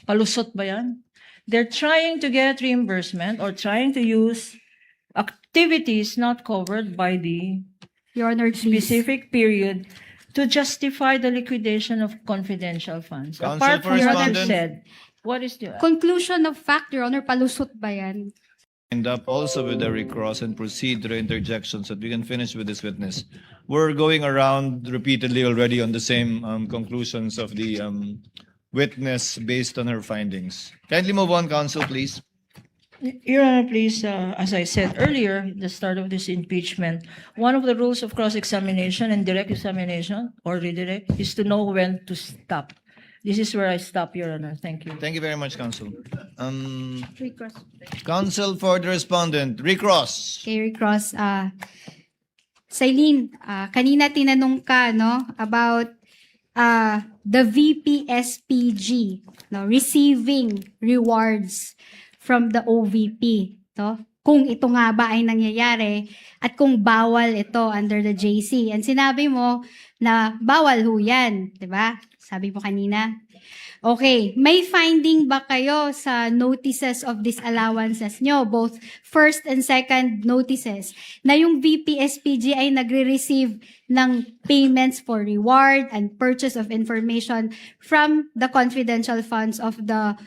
Palusot ba yan? They're trying to get reimbursement or trying to use activities not covered by the Your Honor, please. specific period to justify the liquidation of confidential funds. Counsel Apart for from what you respondent. said, what is the... Conclusion of fact, Your Honor, palusot ba yan? End up also with the recross and proceed to the interjection so that we can finish with this witness. We're going around repeatedly already on the same conclusions of the witness based on her findings. Kindly move on, counsel, please. Your Honor, please, as I said earlier, at the start of this impeachment, one of the rules of cross-examination and direct examination or redirect is to know when to stop. This is where I stop, Your Honor. Thank you. Thank you very much, counsel. Recross. Counsel for the respondent, recross. Okay, recross. Sailin, kanina tinanong ka, no, about the VP-SPG, no, receiving rewards from the OVP, no? Kung ito nga ba ay nangyayari at kung bawal ito under the JC. And sinabi mo na bawal ho yan, di ba? Sabi mo kanina. Okay, may finding ba kayo sa notices of disallowances nyo, both first and second notices, na yung VP-SPG ay nagre-receive ng payments for reward and purchase of information from the confidential funds of the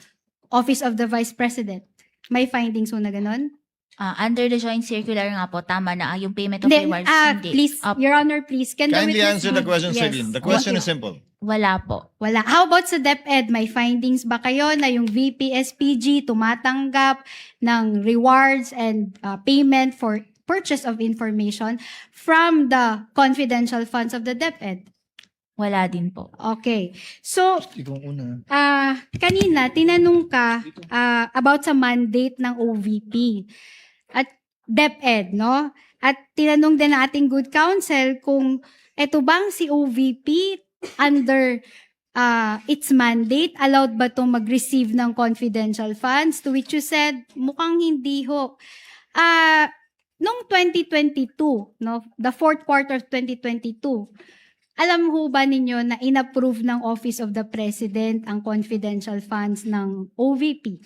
Office of the Vice President? May findings mo na ganun? Under the joint circular nga po, tama na yung payment of Then, rewards. Hindi. please, Your Honor, please, can the Kindly witness answer the question, Yes. Celine. The question is simple. Wala po. Wala. How about sa DepEd? May findings ba kayo na yung VP-SPG tumatanggap ng rewards and payment for purchase of information from the confidential funds of the DepEd? Wala din po. Okay. So, Ikaw una. kanina, tinanong ka about sa mandate ng OVP at DepEd, no? At tinanong din ng ating good counsel kung eto bang si OVP under its mandate, allowed ba itong mag-receive ng confidential funds? To which you said, mukhang hindi ho. Noong 2022, no, the fourth quarter of 2022, alam ho ba ninyo na inapprove ng Office of the President ang confidential funds ng OVP?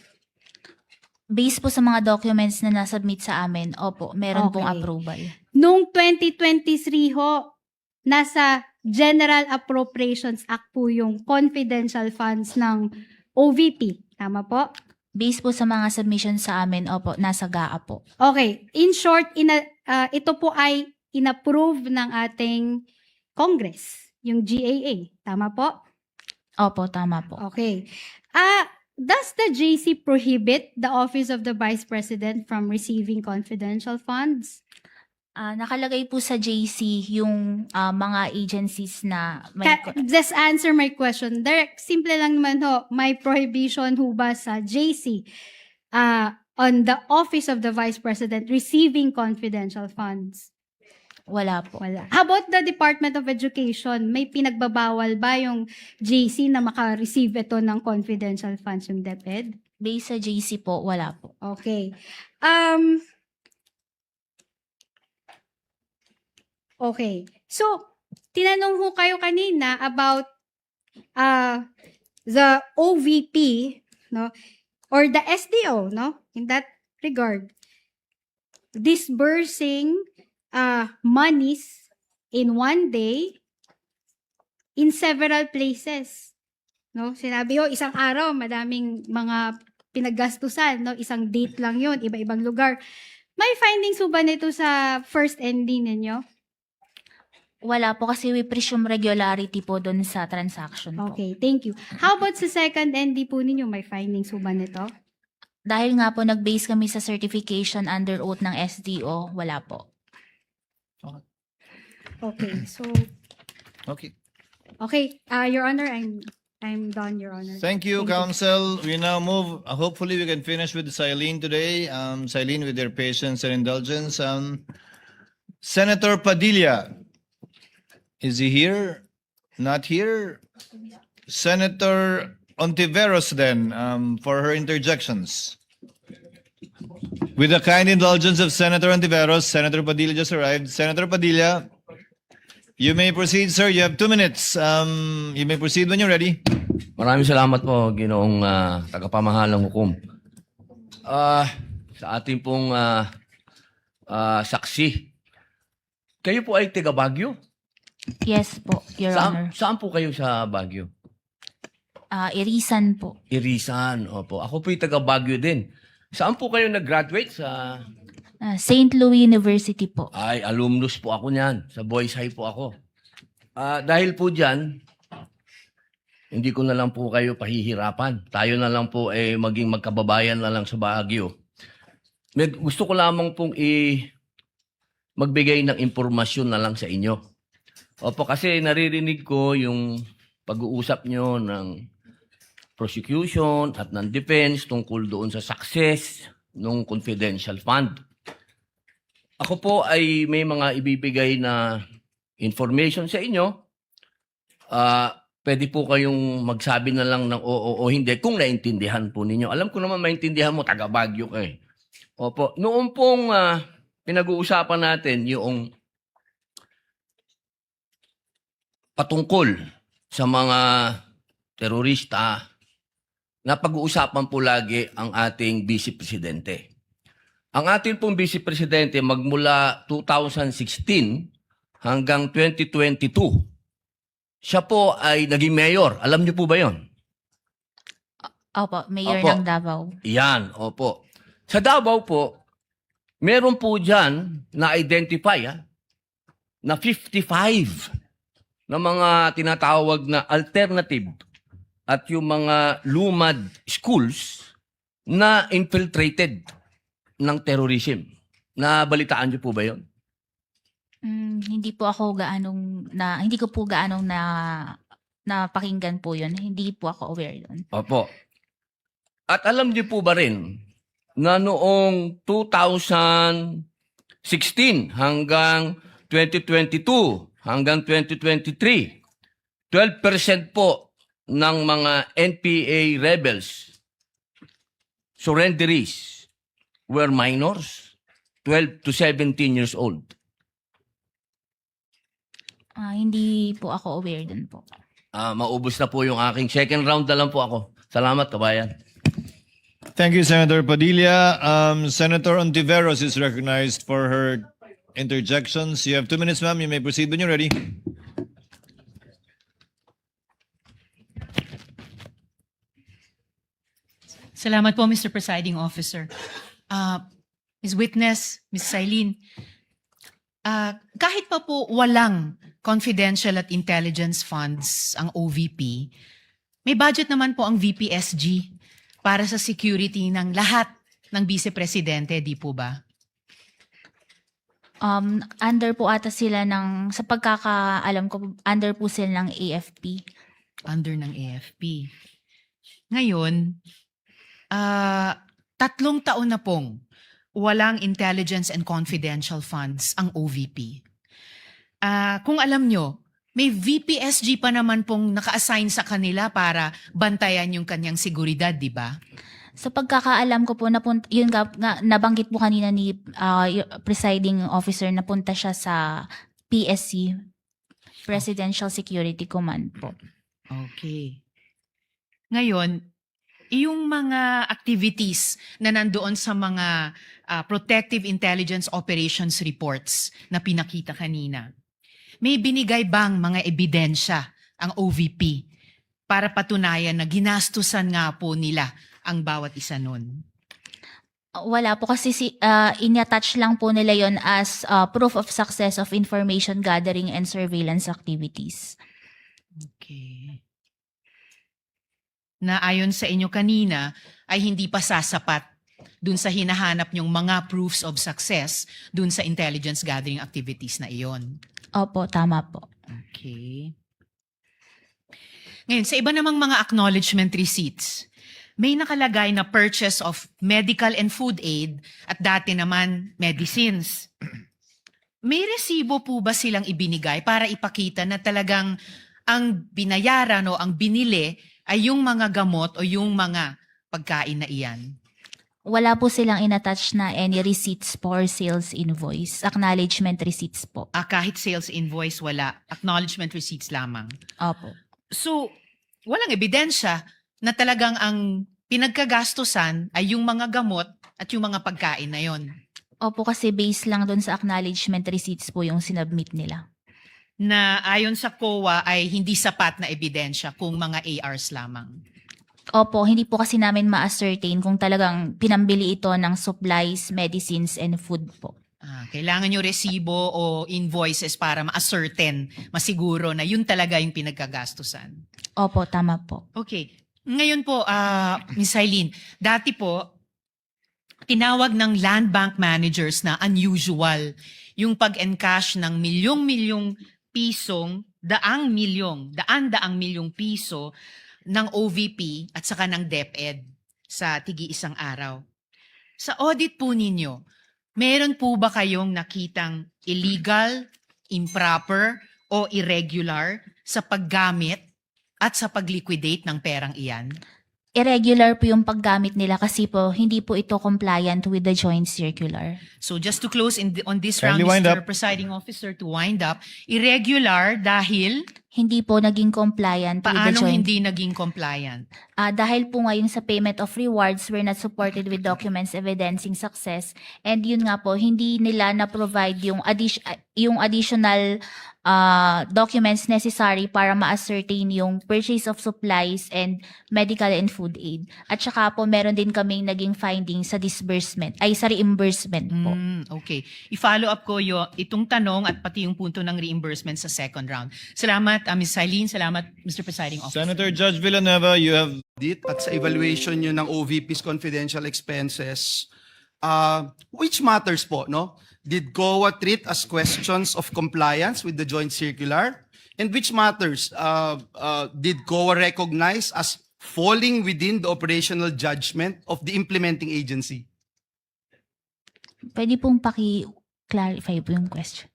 Based po sa mga documents na nasubmit sa amin, opo, meron pong Okay. approval. Noong 2023 ho, nasa General Appropriations Act po yung confidential funds ng OVP. Tama po? Based po sa mga submissions sa amin, opo, nasa GAA po. Okay. In short, ito po ay inapprove ng ating Congress, yung GAA. Tama po? Opo, tama po. Okay. Does the JC prohibit the Office of the Vice President from receiving confidential funds? Nakalagay po sa JC yung mga agencies na may... Just answer my question. Direct, simple lang naman ho. May prohibition ho ba sa JC on the Office of the Vice President receiving confidential funds? Wala po. Wala. How about the Department of Education? May pinagbabawal ba yung JC na maka-receive ito ng confidential funds yung DepEd? Based sa JC po, wala po. Okay. Okay. So, tinanong ho kayo kanina about the OVP, no? Or the SDO, no? In that regard. Disbursing monies in one day in several places. No? Sinabi ho, isang araw, madaming mga pinaggastusan, no? Isang date lang yun, iba-ibang lugar. May findings ho ba nito sa first ending ninyo? Wala po kasi we presume regularity po doon sa transaction po. Okay, thank you. How about sa second ND po ninyo? May findings ho ba nito? Dahil nga po nag-base kami sa certification under oath ng SDO, wala po. Okay, so, Okay. okay, Your Honor, I'm done, Your Honor. Thank you, Counsel. We now move. Hopefully, we can finish with Silene today. Silene, with your patience and indulgence. Senator Padilla, is he here? Not here. Senator Ontiveros, then, for her interjections. With the kind indulgence of Senator Ontiveros, Senator Padilla just arrived. Senator Padilla, you may proceed, sir. You have 2 minutes. You may proceed when you're ready. Maraming salamat po, Ginoong tagapamahalang hukom. Sa ating pong saksi, kayo po ay taga Baguio? Yes po, Your Honor. Saan po kayo sa Baguio? Irisan po. Irisan, opo. Ako po ay taga Baguio din. Saan po kayo nag-graduate? Sa... St. Louis University po. Ay, alumnus po ako niyan. Sa Boys High po ako. Dahil po dyan, hindi ko na lang po kayo pahihirapan. Tayo na lang po maging magkababayan na lang sa Baguio. Gusto ko lamang pong magbigay ng impormasyon na lang sa inyo. Opo, kasi naririnig ko yung pag-uusap nyo ng prosecution at ng defense tungkol doon sa success ng confidential fund. Ako po ay may mga ibibigay na information sa inyo. Pwede po kayong magsabi na lang ng oo o hindi kung naintindihan po ninyo. Alam ko naman maintindihan mo, taga Baguio kayo. Opo, noong pong pinag-uusapan natin yung patungkol sa mga terorista, na pag-uusapan po lagi ang ating Vice Presidente. Ang ating pong Vice Presidente magmula 2016 hanggang 2022, siya po ay naging mayor. Alam niyo po ba yon? Opo, Mayor Opo. ng Davao. Yan, opo. Sa Davao po, meron po dyan na-identify na 55 na mga tinatawag na alternative at yung mga lumad schools na infiltrated ng terrorism. Nabalitaan niyo po ba yon? Hindi po ako hindi ko po gaanong napakinggan po yun. Hindi po ako aware doon. Opo. At alam niyo po ba rin na noong 2016 hanggang 2022 hanggang 2023, 12% po ng mga NPA rebels, surrenderies, were minors, 12 to 17 years old. Hindi po ako aware doon po. Maubos na po yung aking second round na lang po ako. Salamat, kabayan. Thank you, Senator Padilla. Senator Ontiveros is recognized for her interjections. You have 2 minutes, ma'am. You may proceed when you're ready. Salamat po, Mr. Presiding Officer. Ms. Witness, Ms. Silene, kahit pa po walang confidential at intelligence funds ang OVP, may budget naman po ang VPSG para sa security ng lahat ng Vice Presidente, di po ba? Under po ata sila sa pagkakaalam ko, under po sila ng AFP. Under ng AFP. Ngayon, 3 taon na pong walang intelligence and confidential funds ang OVP. Kung alam nyo, may VPSG pa naman pong naka-assign sa kanila para bantayan yung kanyang seguridad, di ba? Sa pagkakaalam ko po, yun nga, nabanggit po kanina ni presiding officer, napunta siya sa PSC, Presidential Security Command po. Okay. Ngayon, yung mga activities na nandoon sa mga Protective Intelligence Operations reports na pinakita kanina, may binigay bang mga ebidensya ang OVP para patunayan na ginastusan nga po nila ang bawat isa nun? Wala po kasi in-attach lang po nila yon as proof of success of information gathering and surveillance activities. Okay. Na ayon sa inyo kanina ay hindi pa sasapat dun sa hinahanap nyong mga proofs of success dun sa intelligence gathering activities na iyon. Opo, tama po. Okay. Ngayon, sa iba namang mga acknowledgement receipts, may nakalagay na purchase of medical and food aid at dati naman medicines. May resibo po ba silang ibinigay para ipakita na talagang ang binayaran o ang binili ay yung mga gamot o yung mga pagkain na iyan? Wala po silang inattach na any receipts for sales invoice. Acknowledgement receipts po. Kahit sales invoice, wala. Acknowledgement receipts lamang. Opo. So, walang ebidensya na talagang ang pinagkagastusan ay yung mga gamot at yung mga pagkain na yon. Opo, kasi based lang doon sa acknowledgement receipts po yung sinubmit nila. Na ayon sa COA ay hindi sapat na ebidensya kung mga ARs lamang. Opo, hindi po kasi namin ma-ascertain kung talagang pinambili ito ng supplies, medicines, and food po. Kailangan nyo resibo o invoices para ma-ascertain, masiguro na yun talaga yung pinagkagastusan. Opo, tama po. Okay. Ngayon po, Ms. Eileen, dati po, tinawag ng land bank managers na unusual yung pag-encash ng milyong-milyong pisong, daan-daang milyong piso ng OVP at saka ng DepEd sa tigi-isang araw. Sa audit po ninyo, meron po ba kayong nakitang illegal, improper, o irregular sa paggamit at sa pag-liquidate ng perang iyan? Irregular po yung paggamit nila kasi po hindi po ito compliant with the joint circular. So just to close on this Kindly round, wind Mr. up. Presiding Officer, to wind up, irregular dahil Hindi po naging compliant with the paanong joint. hindi naging compliant? Dahil po ngayon sa payment of rewards were not supported with documents evidencing success, and yun nga po, hindi nila na-provide yung additional documents necessary para ma-ascertain yung purchase of supplies and medical and food aid. At saka po meron din kaming naging findings sa sa reimbursement po. Okay. I-follow up ko itong tanong at pati yung punto ng reimbursement sa second round. Salamat, Ms. Eileen. Salamat, Mr. Presiding Officer. Senator Judge Villanueva, you have audit at sa evaluation nyo ng OVP's confidential expenses, which matters po, no? did COA treat as questions of compliance with the joint circular? And which matters did COA recognize as falling within the operational judgment of the implementing agency? Pwede pong paki-clarify po yung question.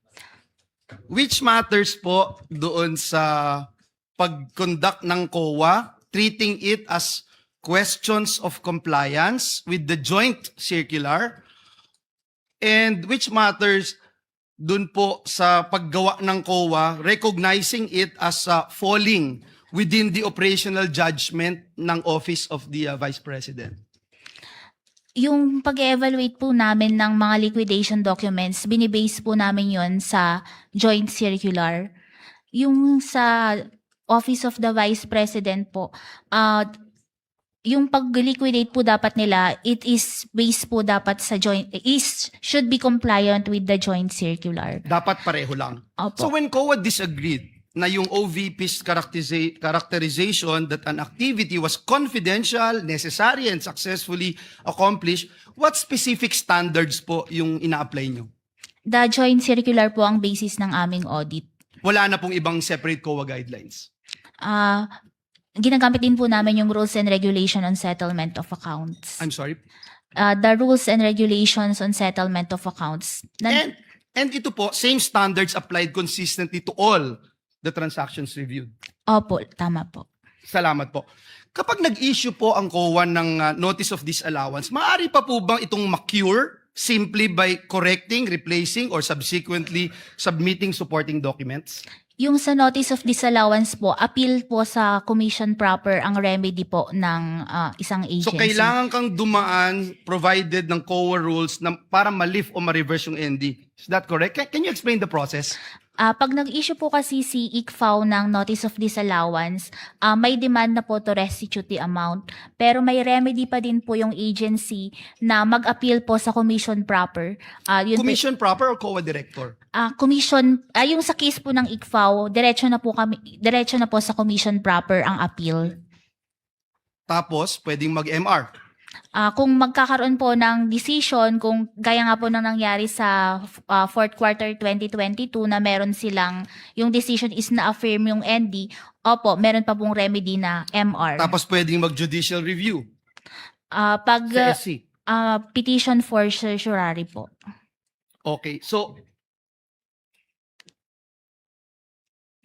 Which matters po doon sa pag-conduct ng COA, treating it as questions of compliance with the joint circular, and which matters doon po sa paggawa ng COA, recognizing it as falling within the operational judgment ng Office of the Vice President. Yung pag-evaluate po namin ng mga liquidation documents, binibase po namin yon sa joint circular. Yung sa Office of the Vice President po, yung pag-liquidate po dapat nila, it is based po dapat sa should be compliant with the joint circular. Dapat pareho lang. Opo. So when COA disagreed na yung OVP's characterization that an activity was confidential, necessary, and successfully accomplished, what specific standards po yung ina-apply nyo? The joint circular po ang basis ng aming audit. Wala na pong ibang separate COA guidelines. Ginagamit din po namin yung rules and regulation on settlement of accounts. I'm sorry. The rules and regulations on settlement of accounts. And ito po, same standards applied consistently to all the transactions reviewed. Opo, tama po. Salamat po. Kapag nag-issue po ang COA ng notice of disallowance, maaari pa po bang itong ma-cure simply by correcting, replacing, or subsequently submitting supporting documents? Yung sa notice of disallowance po, appeal po sa commission proper ang remedy po ng isang agency. So kailangan kang dumaan provided ng COA rules na para ma-lift o ma-reverse yung ND. Is that correct? Can you explain the process? Pag nag-issue po kasi si ICFAO ng notice of disallowance, may demand na po to restitute the amount. Pero may remedy pa din po yung agency na mag-appeal po sa commission proper. Commission proper or COA director? Commission, yung sa case po ng ICFAO, diretso na po sa commission proper ang appeal. Tapos, pwedeng mag-MR. Kung magkakaroon po ng decision, kung gaya nga po nang nangyari sa fourth quarter 2022 na meron silang, yung decision is na-affirm yung ND, opo, meron pa pong remedy na MR. Tapos pwedeng mag-judicial review Pag sa SC. petition for certiorari po. Okay, so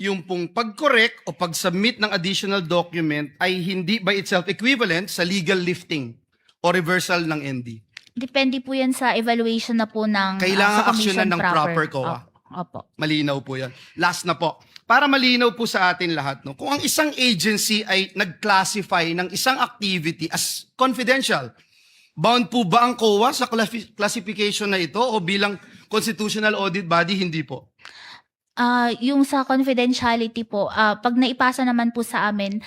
yung pong pag-correct o pag-submit ng additional document ay hindi by itself equivalent sa legal lifting o reversal ng ND. Depende po yan sa evaluation na po ng Kailangan sa commission aksyonan ng proper COA. Opo. Malinaw po yan. Last na po. Para malinaw po sa atin lahat, no? Kung ang isang agency ay nag-classify ng isang activity as confidential, bound po ba ang COA sa classification na ito o bilang constitutional audit body, hindi po? Yung sa confidentiality po, pag naipasa naman po sa amin,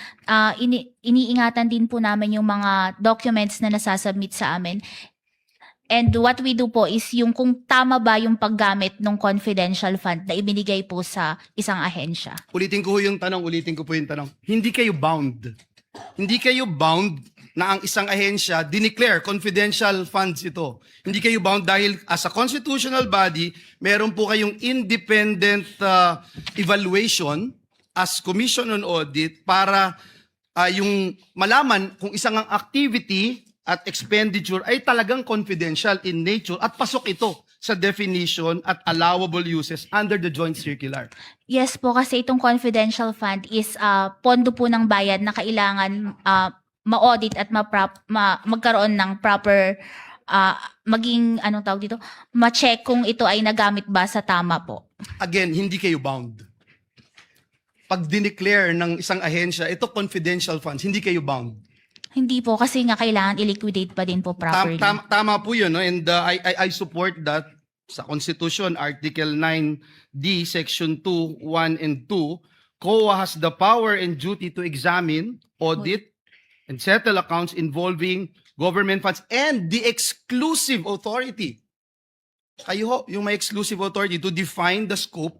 iniingatan din po namin yung mga documents na nasasubmit sa amin. And what we do po is yung kung tama ba yung paggamit ng confidential fund na ibinigay po sa isang ahensya. Ulitin ko po yung tanong. Hindi kayo bound. Hindi kayo bound na ang isang ahensya dineclare confidential funds ito. Hindi kayo bound dahil as a constitutional body, meron po kayong independent evaluation as Commission on Audit para yung malaman kung isang ang activity at expenditure ay talagang confidential in nature at pasok ito sa definition at allowable uses under the joint circular. Yes po, kasi itong confidential fund is pondo po ng bayad na kailangan ma-audit at magkaroon ng proper maging anong tawag dito, ma-check kung ito ay nagamit ba sa tama po. Again, hindi kayo bound. Pag dineclare ng isang ahensya, ito confidential funds, hindi kayo bound. Hindi po, kasi nga kailangan i-liquidate pa din po properly. Tama po yun, no? And I support that sa Constitution, Article 9D, Section 2, 1 and 2, COA has the power and duty to examine, audit, and settle accounts involving government funds and the exclusive authority. Kayo ho, yung may exclusive authority to define the scope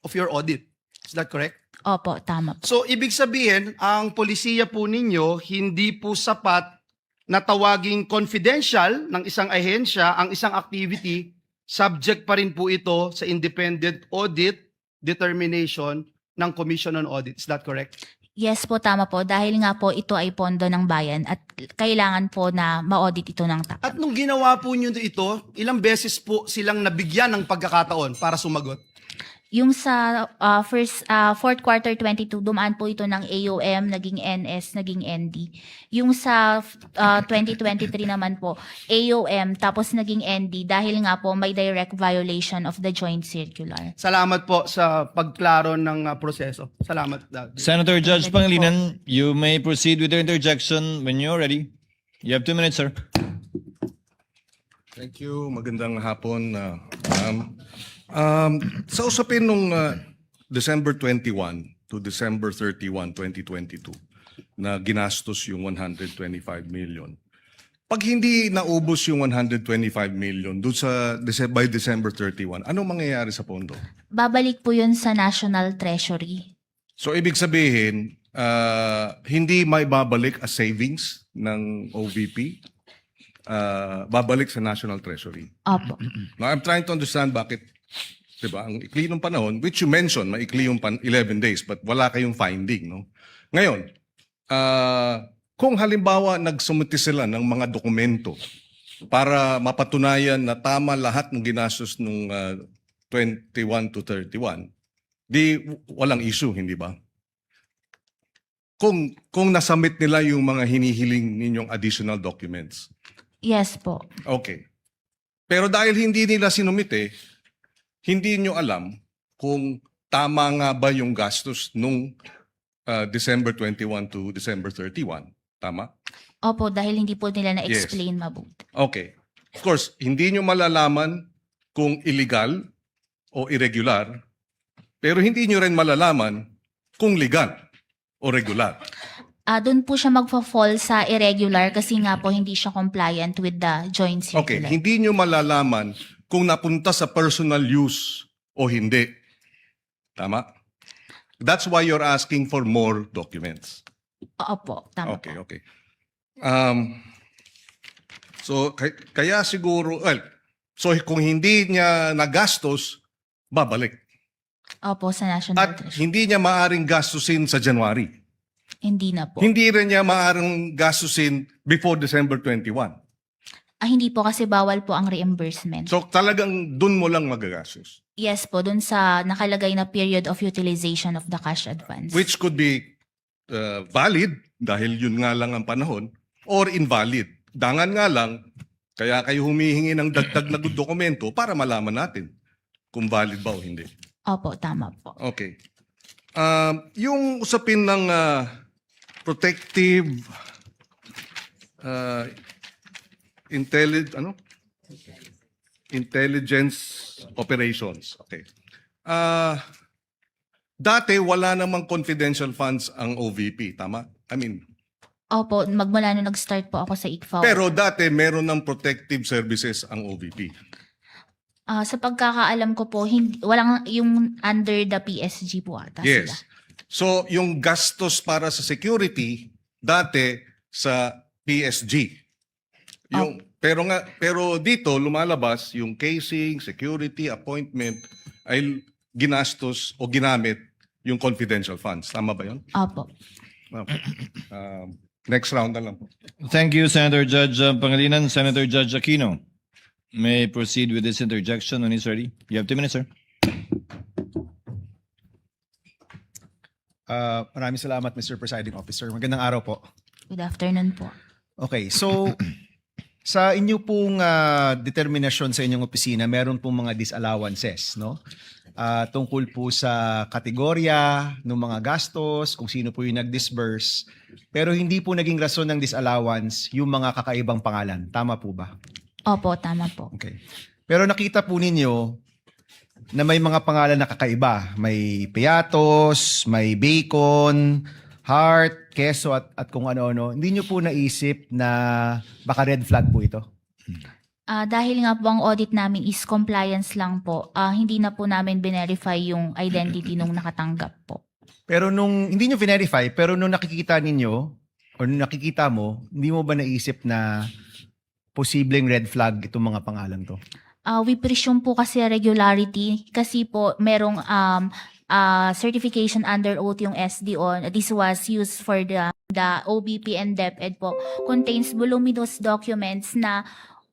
of your audit. Is that correct? Opo, tama po. So, ibig sabihin, ang polisiya po ninyo, hindi po sapat na tawaging confidential ng isang ahensya ang isang activity subject pa rin po ito sa independent audit determination ng Commission on Audit. Is that correct? Yes po, tama po. Dahil nga po ito ay pondo ng bayan at kailangan po na ma-audit ito ng tapat. At nung ginawa po nyo ito, ilang beses po silang nabigyan ng pagkakataon para sumagot? Yung sa fourth quarter 22, dumaan po ito ng AOM, naging NS, naging ND. Yung sa 2023 naman po, AOM, tapos naging ND dahil nga po may direct violation of the joint circular. Salamat po sa pagklaro ng proseso. Salamat. Senator Judge Ready Pangilinan, you may proceed with your interjection when you're ready. You have 2 minutes, sir. Thank you. Magandang hapon. Ma'am. Sa usapin nung December 21 to December 31, 2022 na ginastos yung 125 million. Pag hindi naubos yung 125 million doon sa by December 31, anong mangyayari sa pondo? Babalik po yun sa National Treasury. So ibig sabihin, hindi may babalik as savings ng OVP, babalik sa National Treasury. Opo. Now, I'm trying to understand bakit, di ba, ang ikli ng panahon, which you mentioned, maikli yung 11 days, but wala kayong finding, no? Ngayon, kung halimbawa nagsumiti sila ng mga dokumento para mapatunayan na tama lahat ng ginastos nung 21 to 31, di walang issue, hindi ba? Kung nasubmit nila yung mga hinihiling ninyong additional documents. Yes po. Okay. Pero dahil hindi nila sinumite, hindi nyo alam kung tama nga ba yung gastos nung December 21 to December 31. Tama? Opo, dahil hindi po nila na-explain mabuti. Okay. Of course, hindi nyo malalaman kung illegal o irregular, pero hindi nyo rin malalaman kung legal o regular. Doon po siya magfa-fall sa irregular kasi nga po hindi siya compliant with the joint Okay, circular. hindi nyo malalaman kung napunta sa personal use o hindi. Tama? That's why you're asking for more documents. Opo, tama Okay, po. okay. So, kaya siguro, so kung hindi niya nagastos, babalik. Opo, sa National At Treasury. hindi niya maaring gastusin sa January. Hindi na po. Hindi rin niya maaring gastusin before December 21. Hindi po kasi bawal po ang reimbursement. So talagang dun mo lang magagastos. Yes po, dun sa nakalagay na period of utilization of the cash advance. Which could be valid dahil yun nga lang ang panahon or invalid. Dangan nga lang, kaya kayo humihingi ng dagdag na dokumento para malaman natin kung valid ba o hindi. Opo, tama po. Okay. Yung usapin ng protective intelligence operations. Okay. Dati wala namang confidential funds ang OVP, tama? I mean, Opo, magmula nung nag-start po ako sa ICFAO. pero dati meron ng protective services ang OVP. Sa pagkakaalam ko po, walang yung under the PSG po ata sila. Yes. So, yung gastos para sa security, dati sa PSG. Pero dito, lumalabas yung casing, security, appointment, ay ginastos o ginamit yung confidential funds. Tama ba yun? Opo. Okay. Next round na lang po. Thank you, Senator Judge Pangilinan. Senator Judge Aquino may proceed with this interjection when he's ready. You have 2 minutes, sir. Maraming salamat, Mr. Presiding Officer. Magandang araw po. Good afternoon po. Okay, so sa inyo pong determinasyon sa inyong opisina, meron pong mga disallowances, no? Tungkol po sa kategorya ng mga gastos, kung sino po yung nag-disburse. Pero hindi po naging rason ng disallowance yung mga kakaibang pangalan. Tama po ba? Opo, tama po. Okay. Pero nakita po ninyo na may mga pangalan na kakaiba. May Piatos, may Bacon, Heart, Queso at kung ano-ano. Hindi nyo po naisip na baka red flag po ito? Dahil nga po ang audit namin is compliance lang po, hindi na po namin verify yung identity nung nakatanggap po. Pero hindi nyo verify, pero nung nakikita ninyo, o nung nakikita mo, hindi mo ba naisip na posibleng red flag itong mga pangalan to? We presume po kasi regularity kasi po merong certification under oath yung SDO. This was used for the OBP and DepEd po. Contains voluminous documents na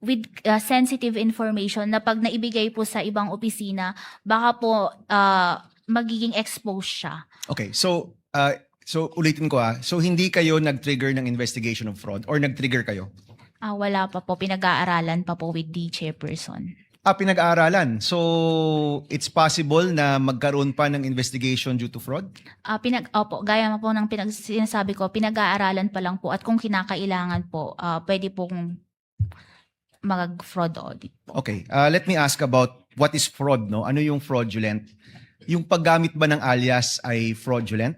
with sensitive information na pag naibigay po sa ibang opisina, baka po magiging exposed siya. Okay, so ulitin ko So hindi kayo nag-trigger ng investigation of fraud or nag-trigger kayo? Wala pa po, pinag-aaralan pa po with the chairperson. Pinag-aaralan. So it's possible na magkaroon pa ng investigation due to fraud? Opo, gaya po ng sinasabi ko, pinag-aaralan pa lang po at kung kinakailangan po, pwede pong mag-fraud audit po. Okay, let me ask about what is fraud, no? Ano yung fraudulent? Yung paggamit ba ng alias ay fraudulent?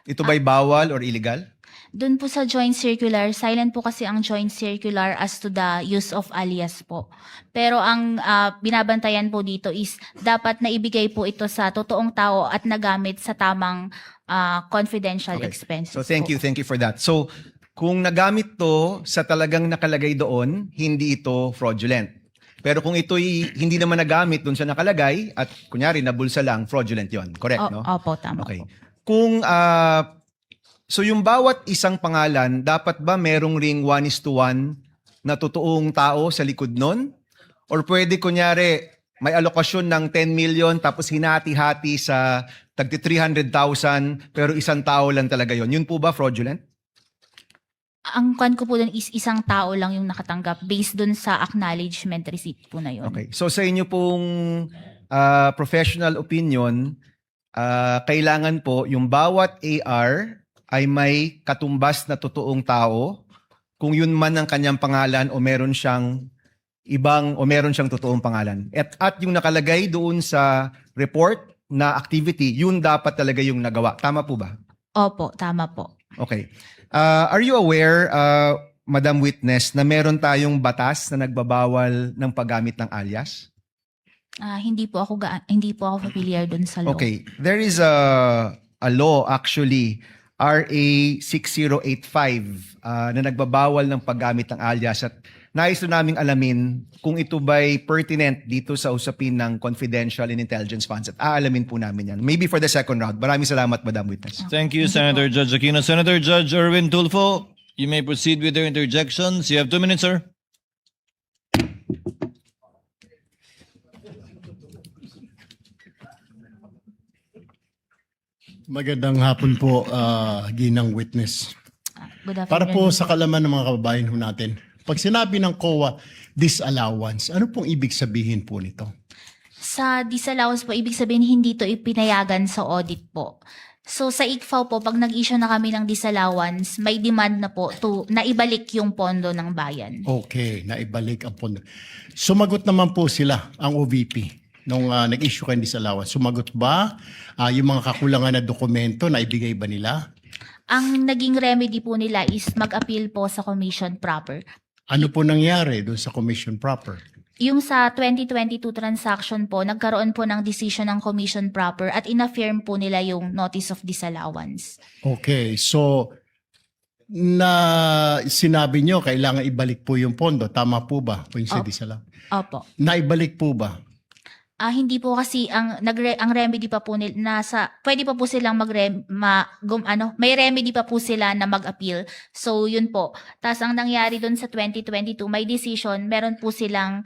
Ito ba'y bawal or illegal? Doon po sa joint circular, silent po kasi ang joint circular as to the use of alias po. Pero ang binabantayan po dito is dapat na ibigay po ito sa totoong tao at nagamit sa tamang confidential Okay. expenses So thank po. you for that. So kung nagamit to sa talagang nakalagay doon, hindi ito fraudulent. Pero kung ito'y hindi naman nagamit doon sa nakalagay at kunyari nabulsa lang, fraudulent 'yon. Correct, no? Opo, tama Okay. po. Kung so yung bawat isang pangalan, dapat ba merong ring 1:1 na totoong tao sa likod nun? Or pwede kunyari may alokasyon ng 10 million tapos hinati-hati sa tagti 300,000 pero isang tao lang talaga yon. Yun po ba fraudulent? Ang kwan ko po dun is isang tao lang yung nakatanggap based dun sa acknowledgement receipt po na yun. Okay. So sa inyo pong professional opinion, kailangan po yung bawat AR ay may katumbas na totoong tao, kung yun man ang kanyang pangalan o meron siyang totoong pangalan. At yung nakalagay doon sa report na activity, yun dapat talaga yung nagawa. Tama po ba? Opo, tama po. Okay. Are you aware, Madam Witness, na meron tayong batas na nagbabawal ng paggamit ng alias? Hindi po ako familiar dun sa law. Okay. There is a law actually, RA 6085, na nagbabawal ng paggamit ng alias at nais na naming alamin kung ito ba'y pertinent dito sa usapin ng confidential and intelligence funds at aalamin po namin yan. Maybe for the second round. Maraming salamat, Madam Witness. Thank you, Senator Judge Aquino. Senator Judge Erwin Tulfo, you may proceed with your interjections. You have 2 minutes, sir. Magandang hapon po, Ginang Witness. Good afternoon. Para po sa kalaman ng mga kababayan ho natin, pag sinabi ng COA disallowance, ano pong ibig sabihin po nito? Sa disallowance po, ibig sabihin hindi to ipinayagan sa audit po. So sa ICFAO po, pag nag-issue na kami ng disallowance, may demand na po to naibalik yung pondo ng bayan. Okay, naibalik ang pondo. Sumagot naman po sila, ang OVP, nung nag-issue kayo ng disallowance. Sumagot ba yung mga kakulangan na dokumento na ibigay ba nila? Ang naging remedy po nila is mag-appeal po sa commission proper. Ano po nangyari doon sa commission proper? Yung sa 2022 transaction po, nagkaroon po ng decision ng commission proper at inaffirm po nila yung notice of disallowance. Okay, so na sinabi nyo kailangan ibalik po yung pondo. Tama po ba? Kung sa disallowance. Opo. Naibalik po ba? Hindi po kasi ang remedy pa po nila pwede pa po silang may remedy pa po sila na mag-appeal. So yun po. Tapos ang nangyari doon sa 2022, may decision, meron po silang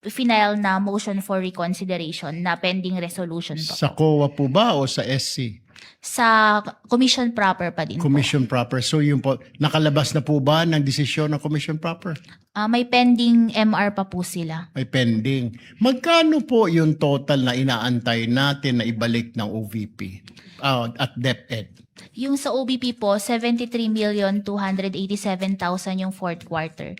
final na motion for reconsideration na pending resolution po. Sa COA po ba o sa SC? Sa commission proper pa din Commission proper. So yun po, nakalabas na po ba ng desisyon ng commission proper? po. May pending MR pa po sila. May pending. Magkano po yung total na inaantay natin na ibalik ng OVP at DepEd? Yung sa OBP po, 73,287,000 yung fourth quarter.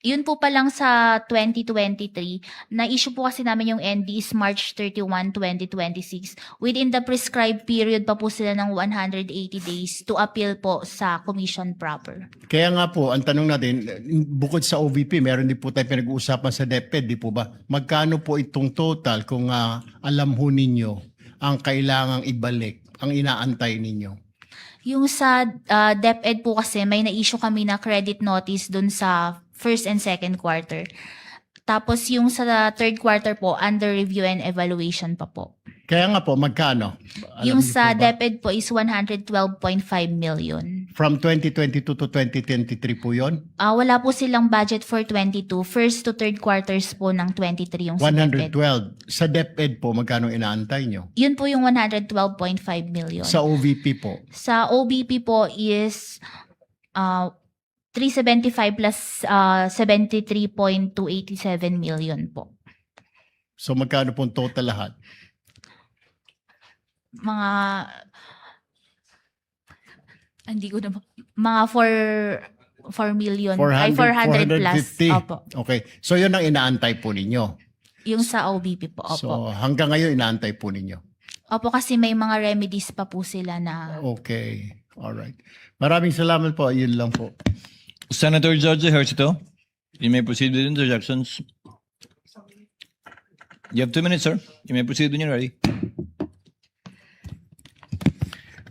Yun po pa lang sa 2023, na-issue po kasi namin yung ND is March 31, 2026. Within the prescribed period pa po sila ng 180 days to appeal po sa commission proper. Kaya nga po, ang tanong natin, bukod sa OVP, meron din po tayo pinag-uusapan sa DepEd, di po ba? Magkano po itong total kung alam ho ninyo ang kailangang ibalik, ang inaantay ninyo? Yung sa DepEd po kasi may na-issue kami na credit notice dun sa first and second quarter. Tapos yung sa third quarter po, under review and evaluation pa po. Kaya nga po, magkano? Alam Yung niyo sa po ba? DepEd po is 112.5 million. From 2022 to 2023 po yun? Wala po silang budget for 22. First to third quarters po ng 23 yung sa DepEd. 112. Sa DepEd po, magkano inaantay nyo? Yun po yung 112.5 million. Sa OVP po? Sa OBP po is 375 plus 73.287 million po. So magkano po total lahat? Mga hindi ko na mga 4 million ay 400 plus. 450. Opo. Okay. So yun ang inaantay po ninyo. Yung sa OBP po. Opo. So hanggang ngayon inaantay po ninyo. Opo, kasi may mga remedies pa po sila na Okay. All right. Maraming salamat po. Yun lang po. Senator George Ejercito, you may proceed with interjections. You have 2 minutes, sir. You may proceed when you're ready.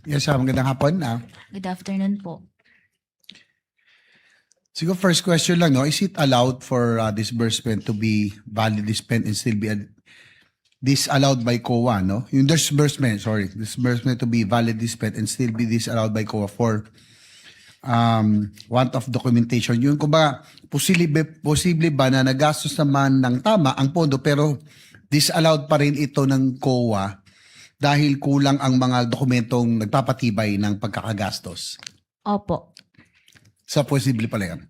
Yes, magandang hapon. good afternoon po. Siguro first question lang, no? Is it allowed for disbursement to be validly spent and still be disallowed by COA, no? Yung disbursement to be validly spent and still be disallowed by COA for want of documentation. Yung kumbaga, posible ba na nagastos naman ng tama ang pondo pero disallowed pa rin ito ng COA dahil kulang ang mga dokumentong nagpapatibay ng pagkakagastos? Opo. Sa posible pala yan.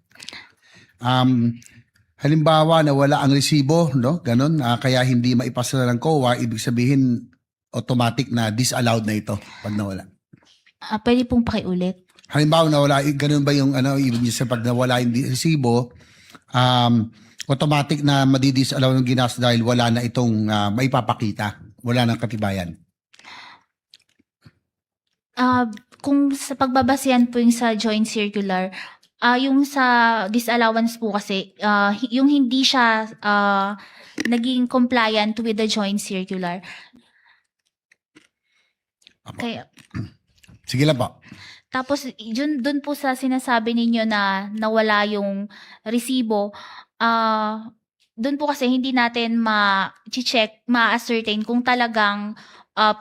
Halimbawa na wala ang resibo, no? Ganon, kaya hindi maipasa ng COA, ibig sabihin automatic na disallowed na ito pag nawala. Pwede pong pakiulit. Halimbawa na wala, ganun ba yung ibig sabihin pag nawala yung resibo, automatic na madidisallow ng ginastos dahil wala na itong maipapakita, wala nang katibayan. Kung sa pagbabasihan po yung sa joint circular, yung sa disallowance po kasi, yung hindi siya naging compliant with the joint circular. Kaya, Sige lang po. tapos dun po sa sinasabi ninyo na nawala yung resibo, dun po kasi hindi natin ma-check, ma-ascertain kung talagang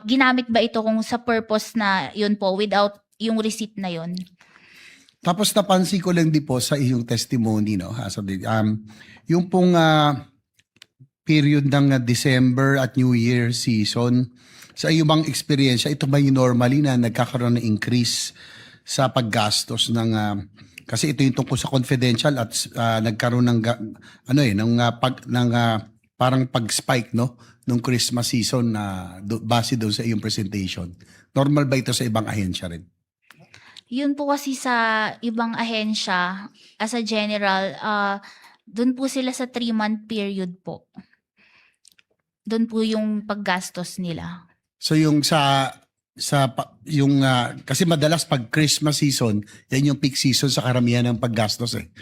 ginamit ba ito kung sa purpose na yun po without yung receipt na yun. Tapos napansin ko lang din po sa iyong testimony, no? Yung pong period ng December at New Year season, sa iyong bang experience, ito ba yung normally na nagkakaroon ng increase sa paggastos ng kasi ito yung tungkol sa confidential at nagkaroon ng parang pag-spike, no, nung Christmas season na base doon sa iyong presentation. Normal ba ito sa ibang ahensya rin? Yun po kasi sa ibang ahensya, as a general, dun po sila sa 3-month period po. Dun po yung paggastos nila. So yung kasi madalas pag Christmas season, yan yung peak season sa karamihan ng paggastos eh.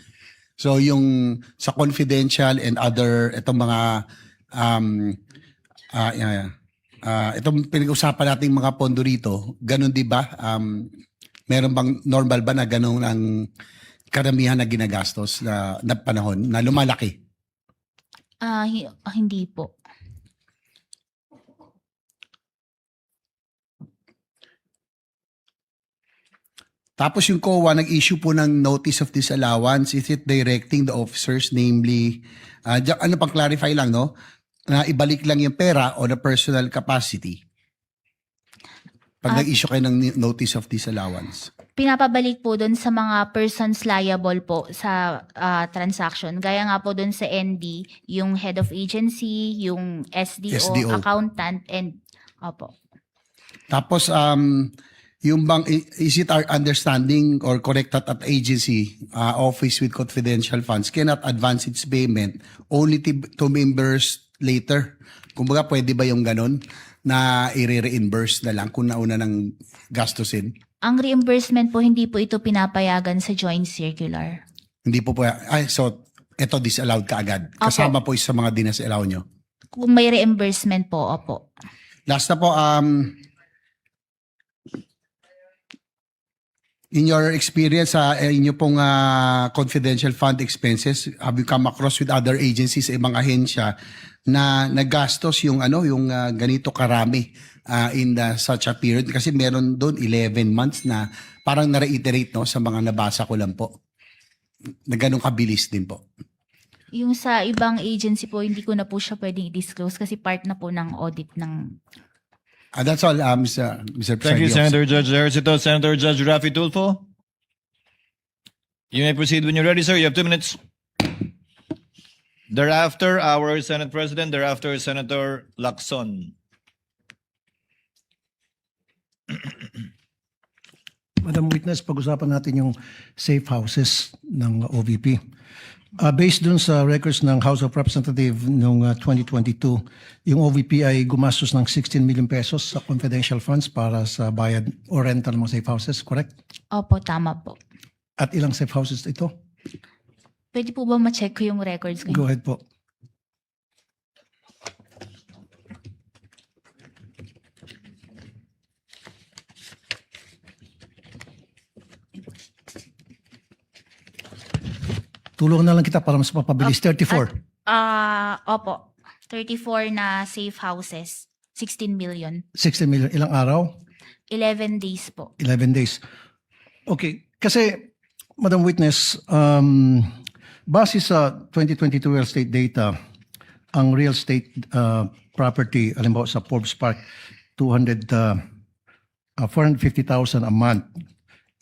So yung sa confidential and other itong mga itong pinag-usapan nating mga pondo rito, ganun 'di ba? Meron bang normal ba na ganun ang karamihan na ginagastos na panahon na lumalaki? Hindi po. Tapos yung COA nag-issue po ng notice of disallowance. Is it directing the officers, namely, ano pang clarify lang, no? Na ibalik lang yung pera o the personal capacity? Pag nag-issue kayo ng notice of disallowance. Pinapabalik po dun sa mga persons liable po sa transaction. Gaya nga po dun sa ND, yung head of agency, yung SDO. Accountant, and opo. Tapos, yung bang, is it our understanding or correct that at agency, office with confidential funds cannot advance its payment only to members later? Kumbaga, pwede ba yung ganun na i-reimburse na lang kung nauna ng gastusin? Ang reimbursement po, hindi po ito pinapayagan sa joint circular. Hindi po so, ito disallowed ka agad. Opo. Kasama po sa mga dinasallow nyo. Kung may reimbursement po, opo. Last na po, In your experience sa inyo pong confidential fund expenses, have you come across with other agencies sa ibang ahensya na nagastos yung ganito karami in such a period? Kasi meron doon 11 months na parang na-reiterate sa mga nabasa ko lang po. Na ganun kabilis din po. Yung sa ibang agency po, hindi ko na po siya pwedeng i-disclose kasi part na po ng audit ng... That's all, Mr. Thank you, Presiding Senator Judge Ejercito. Senator Judge Raffy Tulfo. You may proceed when you're ready, sir. You have 2 minutes. Thereafter, our Senate President. Thereafter, Senator Lacson. Madam Witness, pag-usapan natin yung safe houses ng OVP. Based dun sa records ng House of Representatives noong 2022, yung OVP ay gumastos ng 16 million pesos sa confidential funds para sa bayad o rental ng mga safe houses, correct? Opo, tama po. At ilang safe houses ito? Pwede po ba ma-check ko yung records ko? Go ahead po. Tulungan na lang kita para mas mapabilis. 34. Opo. 34 na safe houses. 16 million. 16 million. Ilang araw? 11 days po. 11 days. Okay. Kasi, Madam Witness, base sa 2022 real estate data, ang real estate property, alimbawa sa Forbes Park, 450,000 a month.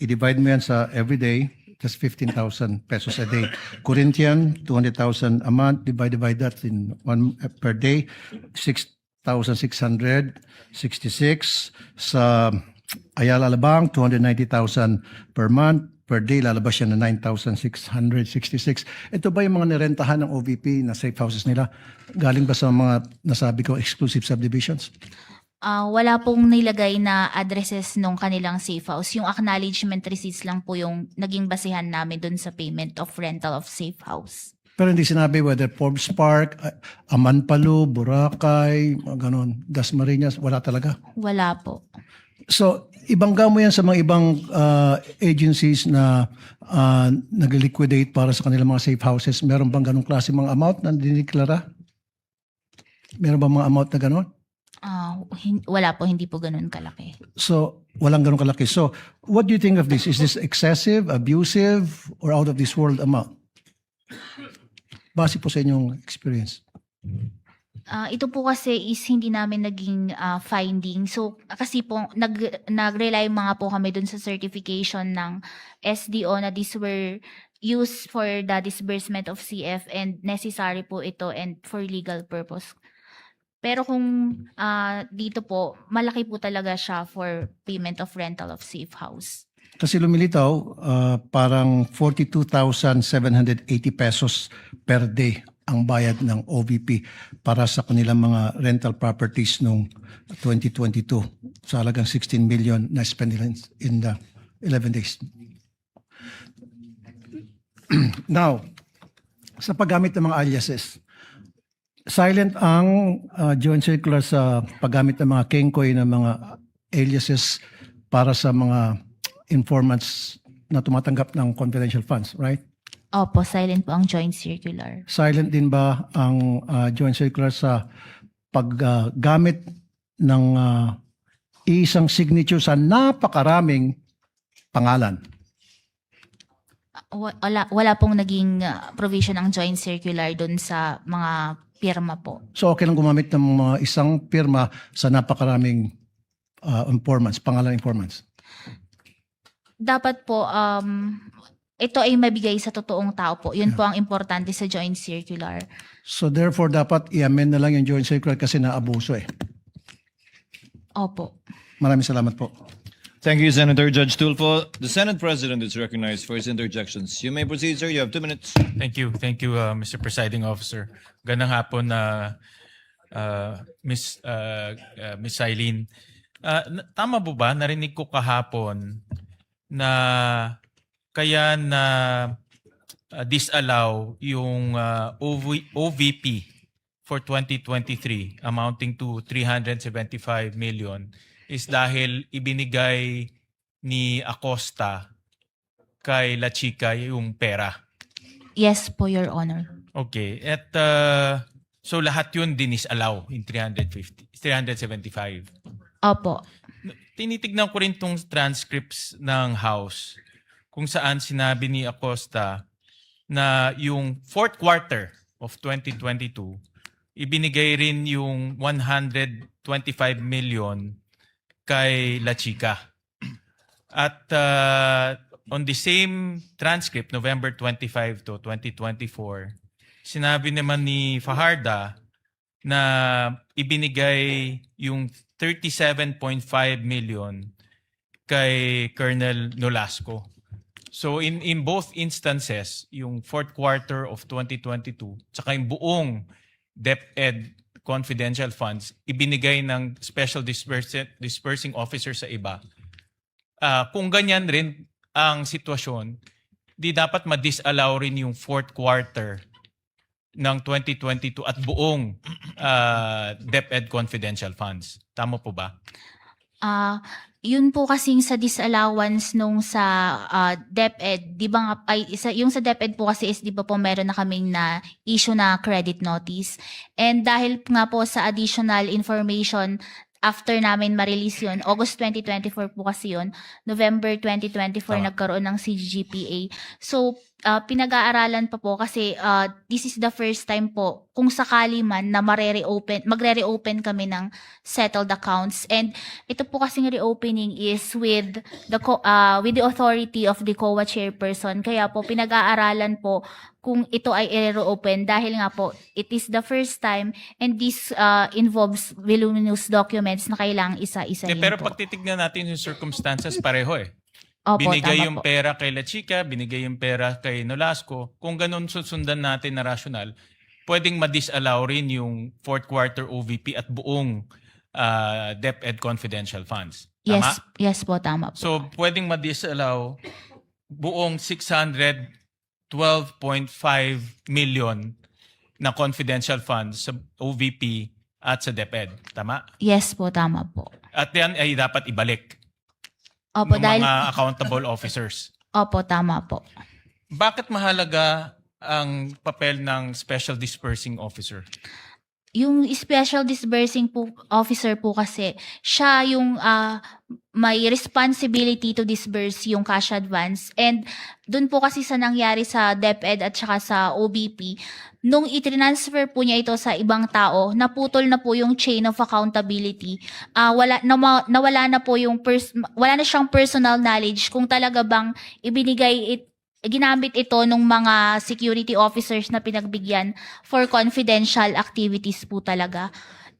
I-divide mo yan sa everyday, that's 15,000 pesos a day. Corinthian, 200,000 a month. Divide that in one per day, 6,666. Sa Ayala Alabang, 290,000 per month. Per day, lalabas siya na 9,666. Ito ba yung mga nirentahan ng OVP na safe houses nila? Galing ba sa mga nasabi ko exclusive subdivisions? Wala pong nilagay na addresses nung kanilang safe house. Yung acknowledgement receipts lang po yung naging basihan namin dun sa payment of rental of safe house. Pero hindi sinabi whether Forbes Park, Amanpalu, Boracay, mga ganon, Dasmariñas, wala talaga. Wala po. So, ibangga mo yan sa mga ibang agencies na nag-liquidate para sa kanilang mga safe houses. Meron bang ganong klase mga amount na diniklara? Meron bang mga amount na ganon? Wala po, hindi po ganun kalaki. So, walang ganong kalaki. So, what do you think of this? Is this excessive, abusive, or out of this world amount? Base po sa inyong experience. Ito po kasi is hindi namin naging finding. So, kasi po, nag-rely mga po kami dun sa certification ng SDO na these were used for the disbursement of CF and necessary po ito and for legal purpose. Pero kung dito po, malaki po talaga siya for payment of rental of safe house. Kasi lumilitaw, parang 42,780 pesos per day ang bayad ng OVP para sa kanilang mga rental properties noong 2022 sa halagang 16 million na spend nila in the 11 days. Now, sa paggamit ng mga aliases, silent ang joint circular sa paggamit ng mga kenkoy ng mga aliases para sa mga informants na tumatanggap ng confidential funds, right? Opo, silent po ang joint circular. Silent din ba ang joint circular sa paggamit ng isang signature sa napakaraming pangalan? Wala pong naging provision ang joint circular dun sa mga pirma po. So okay lang gumamit ng mga isang pirma sa napakaraming informants, pangalan informants? Dapat po, ito ay mabigay sa totoong tao po. Yun po ang importante sa joint circular. So therefore, dapat i-amend na lang yung joint circular kasi naabuso eh. Opo. Maraming salamat po. Thank you, Senator Judge Tulfo. The Senate President is recognized for his interjections. You may proceed, sir. You have 2 minutes. Thank you, Mr. Presiding Officer. Gandang hapon na Miss Eileen. Tama po ba? Narinig ko kahapon na kaya na disallow yung OVP for 2023 amounting to 375 million is dahil ibinigay ni Acosta kay La Chica yung pera. Yes po, Your Honor. Okay. At so lahat yun dinisallow in 375. Opo. Tinitignan ko rin tong transcripts ng House kung saan sinabi ni Acosta na yung fourth quarter of 2022, ibinigay rin yung 125 million kay La Chica. At on the same transcript, November 25 to 2024, sinabi naman ni Fajarda na ibinigay yung 37.5 million kay Colonel Nolasco. So in both instances, yung fourth quarter of 2022, tsaka yung buong DepEd confidential funds, ibinigay ng Special Dispersing Officer sa iba. Kung ganyan rin ang sitwasyon, di dapat ma-disallow rin yung fourth quarter ng 2022 at buong DepEd confidential funds. Tama po ba? Yun po kasing sa disallowance nung sa DepEd, di ba nga, yung sa DepEd po kasi is di ba po meron na kaming na issue na credit notice. And dahil nga po sa additional information after namin ma-release yun, August 2024 po kasi yun, November 2024 nagkaroon ng CGPA. So, pinag-aaralan pa po kasi this is the first time po kung sakali man na magre-reopen kami ng settled accounts. And ito po kasing reopening is with the authority of the COA chairperson. Kaya po pinag-aaralan po kung ito ay i-reopen dahil nga po it is the first time and this involves voluminous documents na kailangang isa-isahin Pero po. pag titignan natin yung circumstances, pareho eh. Opo, Binigay tama yung po. pera kay La Chica, binigay yung pera kay Nolasco. Kung ganun susundan natin na rational, pwedeng ma-disallow rin yung fourth quarter OVP at buong DepEd confidential funds. Tama? Yes po, tama po. So, pwedeng ma-disallow buong 612.5 million na confidential funds sa OVP at sa DepEd. Tama? Yes po, tama po. At yan ay dapat ibalik Opo, ng dahil, mga accountable officers. opo, tama po. Bakit mahalaga ang papel ng Special Dispersing Officer? Yung special disbursing officer po kasi, siya yung may responsibility to disburse yung cash advance. And dun po kasi sa nangyari sa DepEd at saka sa OBP, nung i-transfer po niya ito sa ibang tao, naputol na po yung chain of accountability. Wala na po yung wala na siyang personal knowledge kung talaga bang ginamit ito ng mga security officers na pinagbigyan for confidential activities po talaga.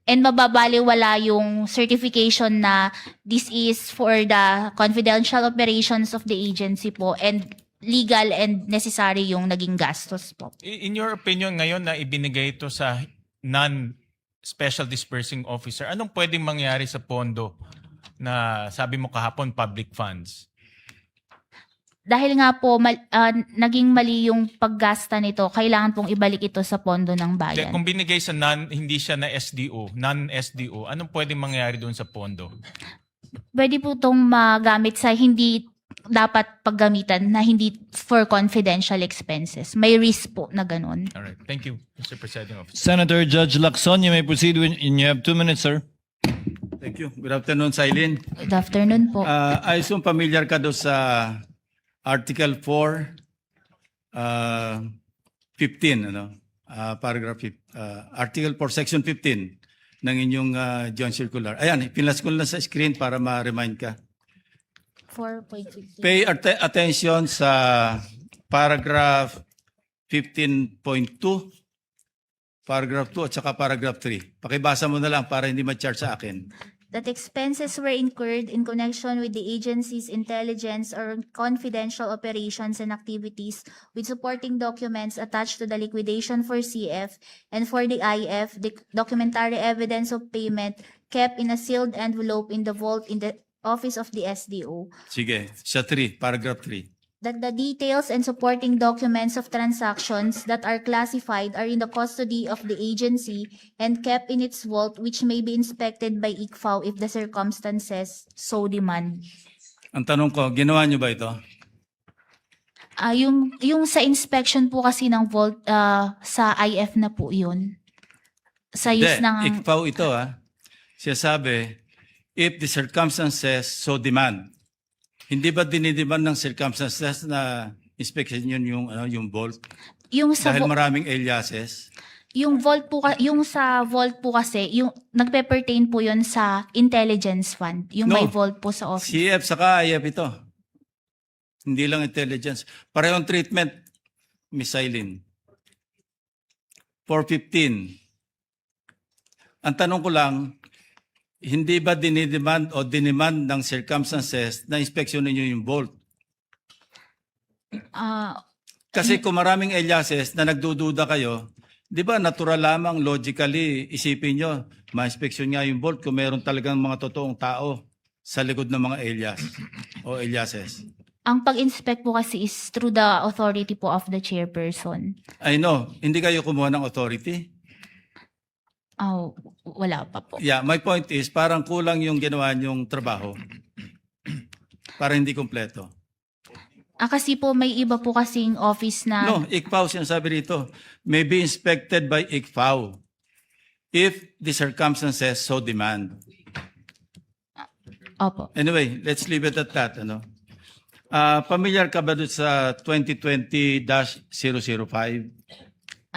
And mababaliwala yung certification na this is for the confidential operations of the agency po and legal and necessary yung naging gastos po. In your opinion ngayon na ibinigay ito sa non-Special Dispersing Officer, anong pwedeng mangyari sa pondo na sabi mo kahapon public funds? Dahil nga po naging mali yung paggasta nito, kailangan pong ibalik ito sa pondo ng bayan. Kung binigay sa hindi siya na SDO, non-SDO, anong pwedeng mangyari doon sa pondo? Pwede po itong magamit sa hindi dapat paggamitan na hindi for confidential expenses. May risk po na ganun. All right. Thank you, Mr. Presiding Officer. Senator Judge Lacson, you may proceed when you have 2 minutes, sir. Thank you. Good afternoon, Silene. Good afternoon po. I assume familiar ka doon sa Article 4, 15, paragraph Article 4, Section 15 ng inyong joint circular. Ayan, pinas ko lang sa screen para ma-remind ka. 4.16. Pay attention sa paragraph 15.2, paragraph 2 at saka paragraph 3. Pakibasa mo na lang para hindi ma-charge sa akin. That expenses were incurred in connection with the agency's intelligence or confidential operations and activities with supporting documents attached to the liquidation for CF and for the IF, the documentary evidence of payment kept in a sealed envelope in the vault in the office of the SDO. Sige, sa 3, paragraph 3. That the details and supporting documents of transactions that are classified are in the custody of the agency and kept in its vault, which may be inspected by ICFAO if the circumstances so demand. Ang tanong ko, ginawa nyo ba ito? Yung sa inspection po kasi ng vault, sa IF na po yun. Sa use ng... ICFAO ito Siya sabi, if the circumstances so demand. Hindi ba dinidemand ng circumstances na inspection yun yung vault? Yung sa Dahil maraming aliases. yung vault po yung sa vault po kasi yung nagpe-pertain po yun sa intelligence fund. Yung No. may vault po sa office. CF saka IF ito. Hindi lang intelligence. Parehong treatment, Miss Eileen. 415. Ang tanong ko lang, hindi ba dinidemand o dinemand ng circumstances na inspeksyon ninyo yung vault? Ah, Kasi kung maraming aliases na nagdududa kayo, di ba natural lamang logically isipin nyo, ma-inspeksyon nga yung vault kung meron talagang mga totoong tao sa likod ng mga alias o aliases. ang pag-inspect po kasi is through the authority po of the chairperson. I know, hindi kayo kumuha ng authority. Oh, wala pa po. Yeah, my point is parang kulang yung ginawa niyong trabaho. Para hindi kompleto. Kasi po may iba po kasing office na... No, ICFAO sinasabi rito, may be inspected by ICFAO if the circumstances so demand. Opo. Anyway, let's leave it at that. Familiar ka ba doon sa 2020-005?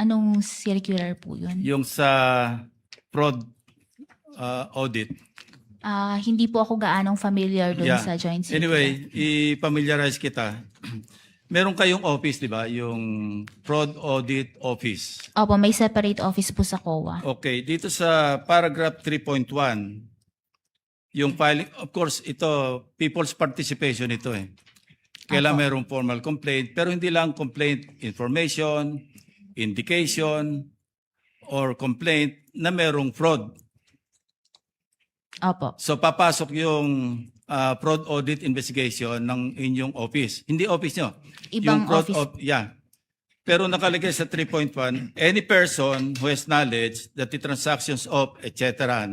Anong circular po yun? Yung sa fraud audit. Hindi po ako gaanong familiar doon Yeah. sa joint circular. Anyway, i-familiarize kita. Meron kayong office, di ba? Yung fraud audit office. Opo, may separate office po sa COA. Okay, dito sa paragraph 3.1, yung filing, of course, ito, people's participation ito Kailan Apo. merong formal complaint, pero hindi lang complaint, information, indication, or complaint na merong fraud. Opo. So papasok yung fraud audit investigation ng inyong office. Hindi office nyo. Ibang office. Pero nakalagay sa 3.1, any person who has knowledge that the transactions of, etc.,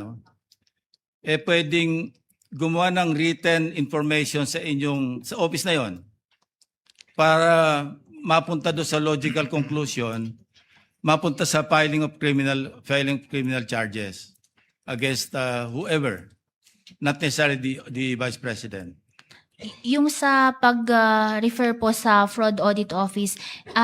pwedeng gumawa ng written information sa office na yon para mapunta doon sa logical conclusion, mapunta sa filing criminal charges against whoever, not necessarily the Vice President. Yung sa pag-refer po sa Fraud Audit Office,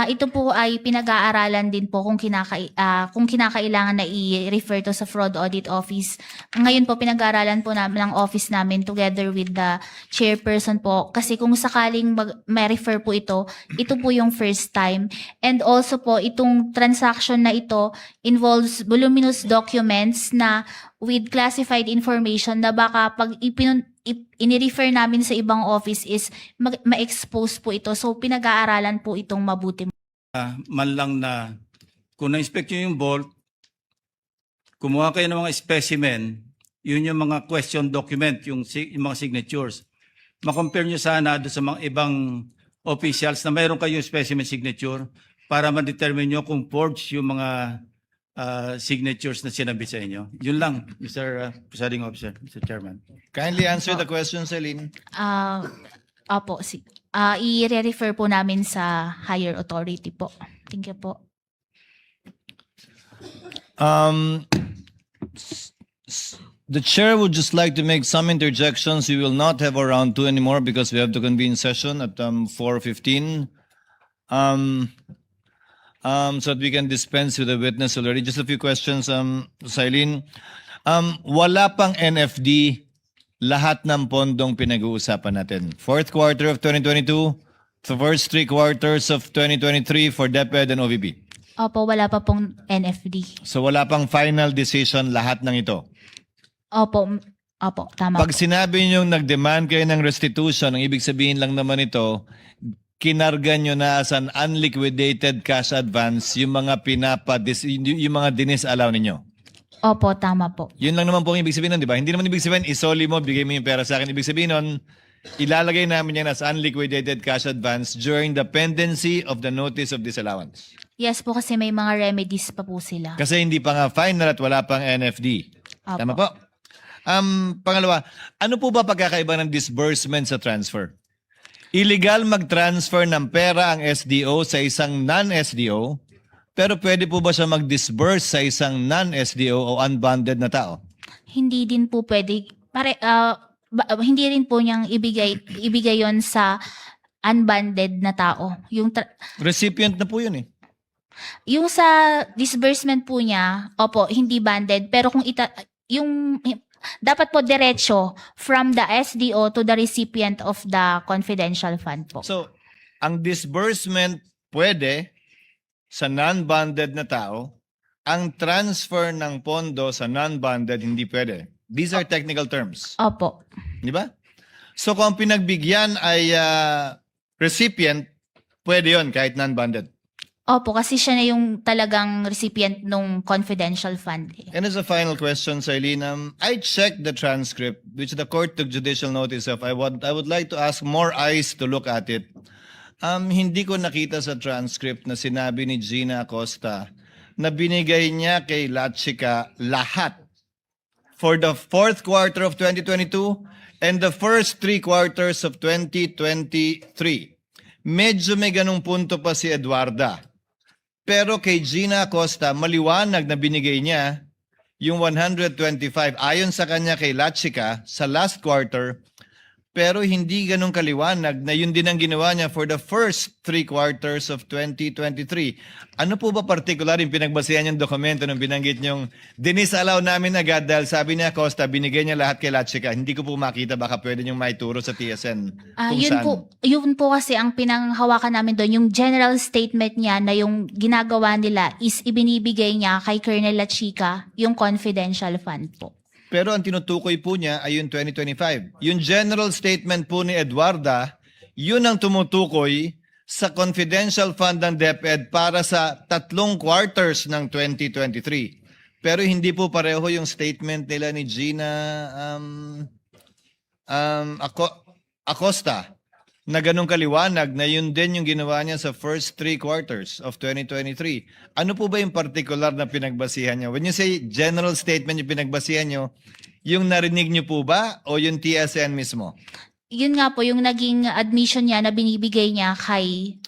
ito po ay pinag-aaralan din po kung kinakailangan na i-refer to sa Fraud Audit Office. Ngayon po pinag-aaralan po namin ng office namin together with the chairperson po. Kasi kung sakaling ma-refer po ito po yung first time. And also po, itong transaction na ito involves voluminous documents na with classified information na baka pag ini-refer namin sa ibang office is ma-expose po ito. So, pinag-aaralan po itong mabuti. Man lang na kung na-inspect nyo yung vault, kumuha kayo ng mga specimen, yun yung mga question document, yung mga signatures. Ma-compare nyo sana doon sa mga ibang officials na mayroon kayong specimen signature para ma-determine nyo kung forged yung mga signatures na sinabi sa inyo. Yun lang, Mr. Presiding Officer, Mr. Chairman. Kindly answer the question, Celine. Opo, i-refer po namin sa higher authority po. Thank you po. The chair would just like to make some interjections. We will not have a round 2 anymore because we have to convene session at 4:15. So that we can dispense with the witness already. Just a few questions, Silene. Wala pang NFD lahat ng pondong pinag-uusapan natin. Fourth quarter of 2022, the first 3 quarters of 2023 for DepEd and OVP. Opo, wala pa pong NFD. So wala pang final decision lahat ng ito. Opo, tama Pag po. sinabi nyo nag-demand kayo ng restitution, ang ibig sabihin lang naman ito, kinarga nyo na as an unliquidated cash advance yung mga yung mga dinisallow ninyo. Opo, tama po. Yun lang naman po ang ibig sabihin nun, di ba? Hindi naman ibig sabihin, isoli mo, bigay mo yung pera sa akin. Ibig sabihin nun, ilalagay namin yan as unliquidated cash advance during the pendency of the notice of disallowance. Yes po, kasi may mga remedies pa po sila. Kasi hindi pa nga final at wala pang NFD. Opo. Tama po? Pangalawa, ano po ba pagkakaiba ng disbursement sa transfer? illegal mag-transfer ng pera ang SDO sa isang non-SDO, pero pwede po ba siya mag-disburse sa isang non-SDO o unbonded na tao? Hindi din po pwede, hindi rin po niyang ibigay yon sa unbonded na tao. Recipient na po yun eh. Yung sa disbursement po niya, opo, hindi banded, pero kung dapat po diretso from the SDO to the recipient of the confidential fund po. So, ang disbursement pwede sa non-bonded na tao, ang transfer ng pondo sa non-bonded hindi pwede. These are technical terms. Opo. Di ba? So, kung ang pinagbigyan ay recipient, pwede yon kahit non-bonded. Opo, kasi siya na yung talagang recipient ng confidential fund. And as a final question, Eileen, I checked the transcript, which the court took judicial notice of. I would like to ask more eyes to look at it. Hindi ko nakita sa transcript na sinabi ni Gina Acosta na binigay niya kay Lachica lahat for the fourth quarter of 2022 and the first 3 quarters of 2023. Medyo may ganung punto pa si Eduarda. Pero kay Gina Acosta, maliwanag na binigay niya yung 125 ayon sa kanya kay Lachica sa last quarter, pero hindi ganun kaliwanag na yun din ang ginawa niya for the first 3 quarters of 2023. Ano po ba particular yung pinagbasihan niyang dokumento nung binanggit niyong dinisallow namin agad dahil sabi ni Acosta, binigay niya lahat kay Lachica. Hindi ko po makita, baka pwede niyong maituro sa TSN kung saan. Yun po kasi ang pinanghawakan namin doon, yung general statement niya na yung ginagawa nila is ibinibigay niya kay Colonel Lachica yung confidential fund po. Pero ang tinutukoy po niya ay yung 2025. Yung general statement po ni Eduarda, yun ang tumutukoy sa confidential fund ng DepEd para sa 3 quarters ng 2023. Pero hindi po pareho yung statement nila ni Gina Acosta na ganun kaliwanag na yun din yung ginawa niya sa first 3 quarters of 2023. Ano po ba yung particular na pinagbasihan niyo? When you say general statement yung pinagbasihan niyo, yung narinig niyo po ba o yung TSN mismo? Yun nga po, yung naging admission niya na binibigay niya kay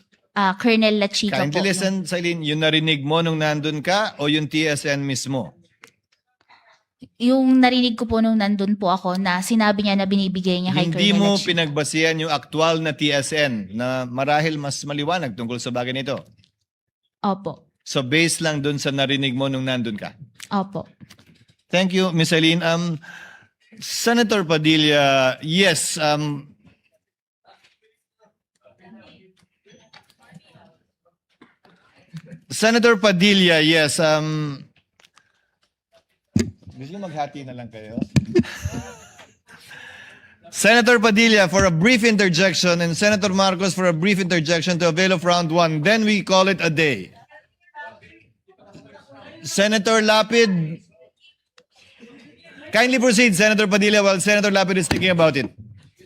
Colonel Lachica po. Kindly listen, Eileen, yung narinig mo nung nandun ka o yung TSN mismo? Yung narinig ko po nung nandun po ako na sinabi niya na binibigay niya kay Hindi Colonel mo Lachica. pinagbasihan yung aktual na TSN na marahil mas maliwanag tungkol sa bagay nito. Opo. So based lang dun sa narinig mo nung nandun ka. Opo. Thank you, Ms. Eileen. Senator Padilla, yes, Senator Padilla, yes, gusto niyo maghati na lang kayo? Senator Padilla for a brief interjection and Senator Marcos for a brief interjection to avail of round 1. Then we call it a day. Senator Lapid, kindly proceed, Senator Padilla, while Senator Lapid is thinking about it.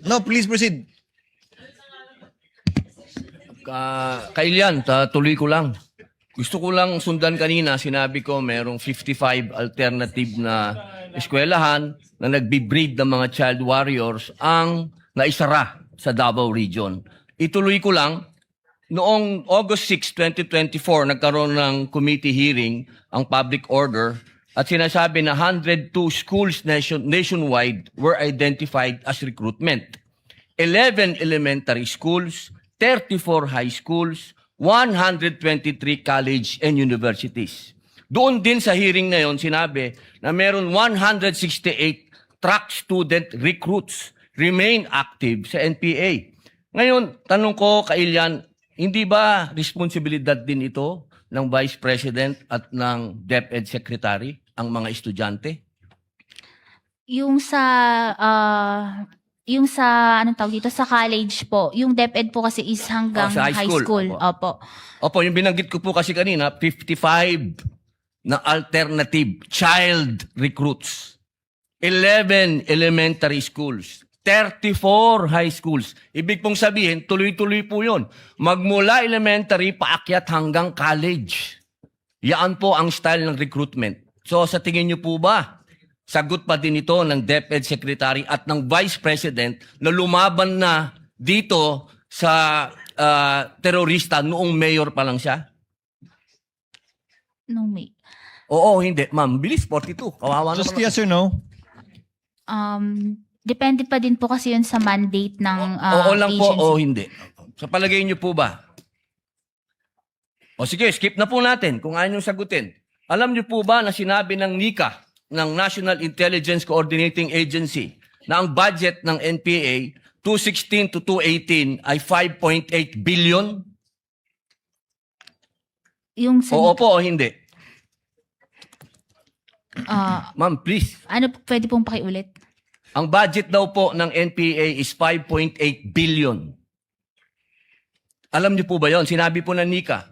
No, please proceed. Kailian, tuloy ko lang. Gusto ko lang sundan kanina, sinabi ko merong 55 alternative na eskwelahan na nagbi-breed ng mga child warriors ang naisara sa Davao Region. Ituloy ko lang, noong August 6, 2024, nagkaroon ng committee hearing ang public order at sinasabi na 102 schools nationwide were identified as recruitment. 11 elementary schools, 34 high schools, 123 college and universities. Doon din sa hearing na yon sinabi na meron 168 track student recruits remain active sa NPA. Ngayon, tanong ko, Kailian, hindi ba responsibilidad din ito ng Vice President at ng DepEd Secretary ang mga estudyante? Yung sa anong tawag dito sa college po, yung DepEd po kasi is hanggang sa high school. Opo. Opo. Opo, yung binanggit ko po kasi kanina, 55 na alternative child recruits. 11 elementary schools. 34 high schools. Ibig pong sabihin, tuloy-tuloy po yun. Magmula elementary, paakyat hanggang college. Yan po ang style ng recruitment. So sa tingin niyo po ba, sagot pa din ito ng DepEd Secretary at ng Vice President na lumaban na dito sa terorista noong mayor pa lang siya? No, may. Oo, hindi. Ma'am, bilis, 42. Kawawa Just naman. yes or no? Depende pa din po kasi yun sa mandate ng Oo lang po agency. o hindi. Sa palagay niyo po ba? O sige, skip na po natin kung ayaw niyong sagutin. Alam niyo po ba na sinabi ng NICA, ng National Intelligence Coordinating Agency, na ang budget ng NPA 2016 to 2018 ay 5.8 billion? Yung sa, Oo po o hindi? ah, Ma'am, please. ano, pwede pong pakiulit? Ang budget daw po ng NPA is 5.8 billion. Alam niyo po ba yon? Sinabi po ng NICA.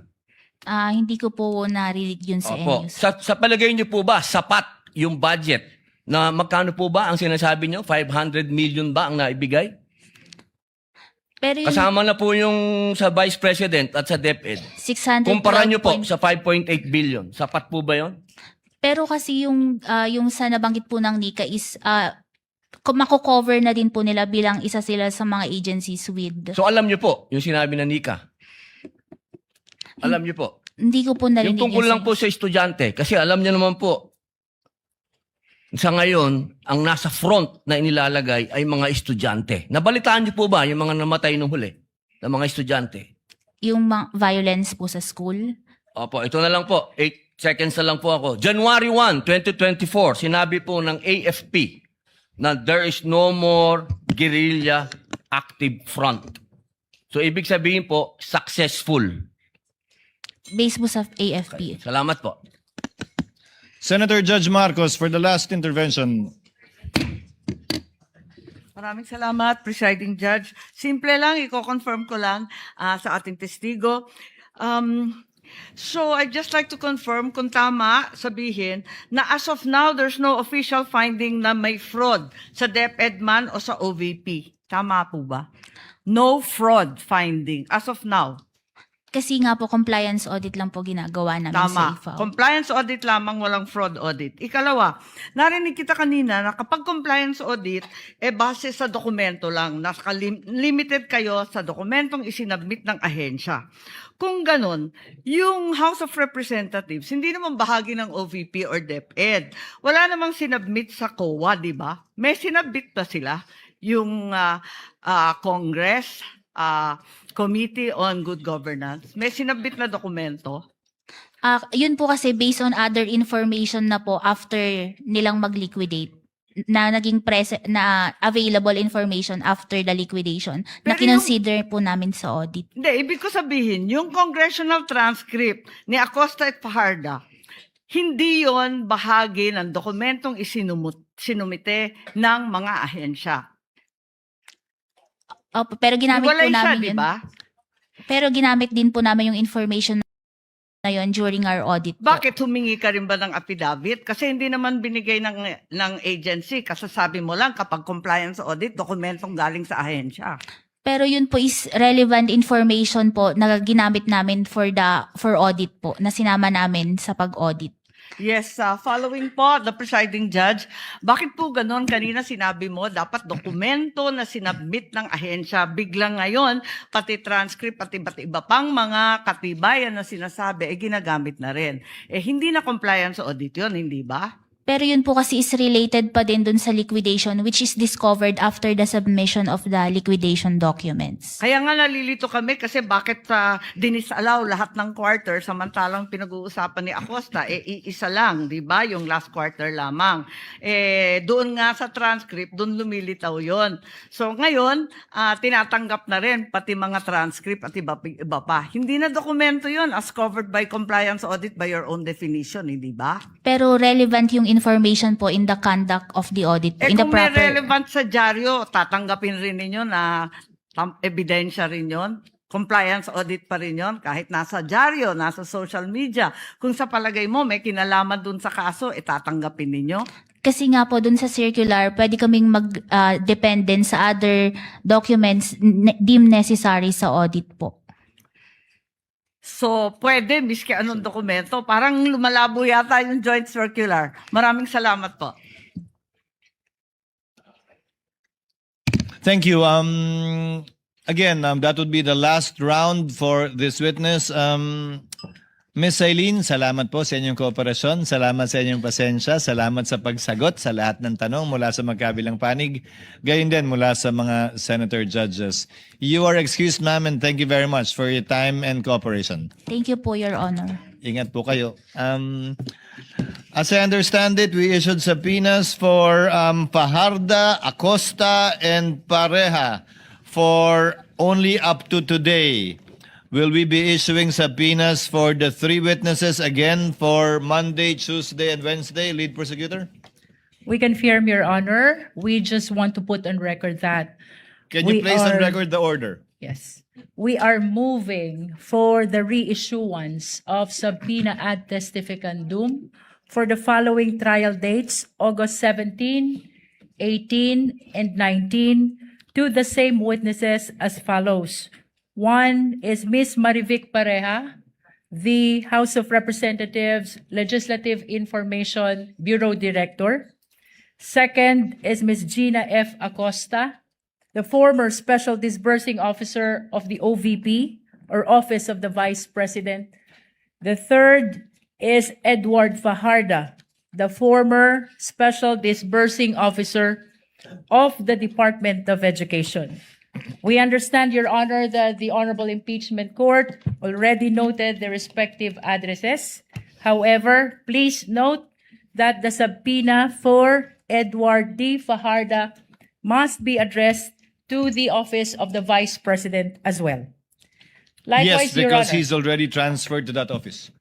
Hindi ko po narinig yun sa Opo. news. Sa palagay niyo po ba, sapat yung budget na magkano po ba ang sinasabi niyo? 500 million ba ang naibigay? Pero yung Kasama na po yung sa Vice President at sa DepEd. 612 Kumpara niyo po point- sa 5.8 billion. Sapat po ba yon? Pero kasi yung sa nabanggit po ng NICA is mako-cover na din po nila bilang isa sila sa mga agencies with. So alam niyo po yung sinabi ng NICA. Alam niyo po. Hindi ko po narinig Yung tungkol yun lang sa- po sa estudyante. Kasi alam niyo naman po, sa ngayon, ang nasa front na inilalagay ay mga estudyante. Nabalitaan niyo po ba yung mga namatay nung huli na mga estudyante? yung violence po sa school. Opo, ito na lang po. 8 seconds na lang po ako. January 1, 2024, sinabi po ng AFP na there is no more guerrilla active front. So, ibig sabihin po, successful. Based po sa AFP. Salamat po. Senator Judge Marcos for the last intervention. Maraming salamat, Presiding Judge. Simple lang, i-confirm ko lang sa ating testigo. So I'd just like to confirm kung tama sabihin na as of now, there's no official finding na may fraud sa DepEd man o sa OVP. Tama po ba? No fraud finding as of now. Kasi nga po, compliance audit lang po ginagawa namin Tama. sa IFAO. Compliance audit lamang, walang fraud audit. Ikalawa, narinig kita kanina na kapag compliance audit, base sa dokumento lang. Limited kayo sa dokumentong isinabmit ng ahensya. Kung ganon, yung House of Representatives, hindi naman bahagi ng OVP or DepEd. Wala namang sinabmit sa COA, di ba? May sinabmit pa sila. Yung Congress, Committee on Good Governance, may sinabit na dokumento. Yun po kasi based on other information na po after nilang mag-liquidate na naging na available information after the liquidation na Pero kinonsider po namin sa audit. Hindi, ibig ko sabihin, yung congressional transcript ni Acosta at Fajarda, hindi yon bahagi ng dokumentong sinumite ng mga ahensya. Opo, pero ginamit Walay po siya, namin di yun. ba? Pero ginamit din po namin yung information na yun during our audit po. Bakit humingi ka rin ba ng affidavit? Kasi hindi naman binigay ng agency. Kasasabi mo lang kapag compliance audit, dokumentong galing sa ahensya. Pero yun po is relevant information po na ginamit namin for audit po, na sinama namin sa pag-audit. Yes, following po, the presiding judge, bakit po ganon? Kanina sinabi mo, dapat dokumento na sinabmit ng ahensya. Biglang ngayon, pati transcript, pati iba pang mga katibayan na sinasabi, ginagamit na rin. Hindi na compliance audit yun, hindi ba? Pero yun po kasi is related pa din dun sa liquidation which is discovered after the submission of the liquidation documents. Kaya nga nalilito kami kasi bakit dinisallow lahat ng quarter samantalang pinag-uusapan ni Acosta, iisa lang, di ba? Yung last quarter lamang. Doon nga sa transcript, doon lumilitaw yon. So ngayon, tinatanggap na rin pati mga transcript at iba pa. Hindi na dokumento yon as covered by compliance audit by your own definition, hindi ba? Pero relevant yung information po in the conduct of the audit po, in the Kung may proper... relevant sa dyaryo, tatanggapin rin ninyo na ebidensya rin yon. Compliance audit pa rin yon. Kahit nasa dyaryo, nasa social media. Kung sa palagay mo may kinalaman dun sa kaso, tatanggapin ninyo. Kasi nga po dun sa circular, pwede kaming mag-dependent sa other documents deemed necessary sa audit po. So, pwede, miski anong dokumento. Parang lumalabo yata yung joint circular. Maraming salamat po. Thank you. Again, that would be the last round for this witness. Ms. Eileen, salamat po sa inyong kooperasyon. Salamat sa inyong pasensya. Salamat sa pagsagot sa lahat ng tanong mula sa magkabilang panig. Gayon din mula sa mga senator judges. You are excused, ma'am, and thank you very much for your time and cooperation. Thank you po, Your Honor. Ingat po kayo. As I understand it, we issued subpoenas for Fajarda, Acosta, and Pareja for only up to today. Will we be issuing subpoenas for the 3 witnesses again for Monday, Tuesday, and Wednesday, lead prosecutor? We confirm, Your Honor. We just want to put on record that Can you We place on are- record the order? yes, we are moving for the reissuance of subpoena ad testificandum for the following trial dates, August 17, 18, and 19, to the same witnesses as follows. One is Ms. Marivic Pareja, the House of Representatives Legislative Information Bureau Director. Second is Ms. Gina F. Acosta, the former Special Disbursing Officer of the OVP, or Office of the Vice President. The third is Edward Fajarda, the former Special Disbursing Officer of the Department of Education. We understand, Your Honor, that the Honorable Impeachment Court already noted the respective addresses. However, please note that the subpoena for Edward D. Fajarda must be addressed to the Office of the Vice President as well. Yes, Likewise, Your because Honor, he's already transferred to that office.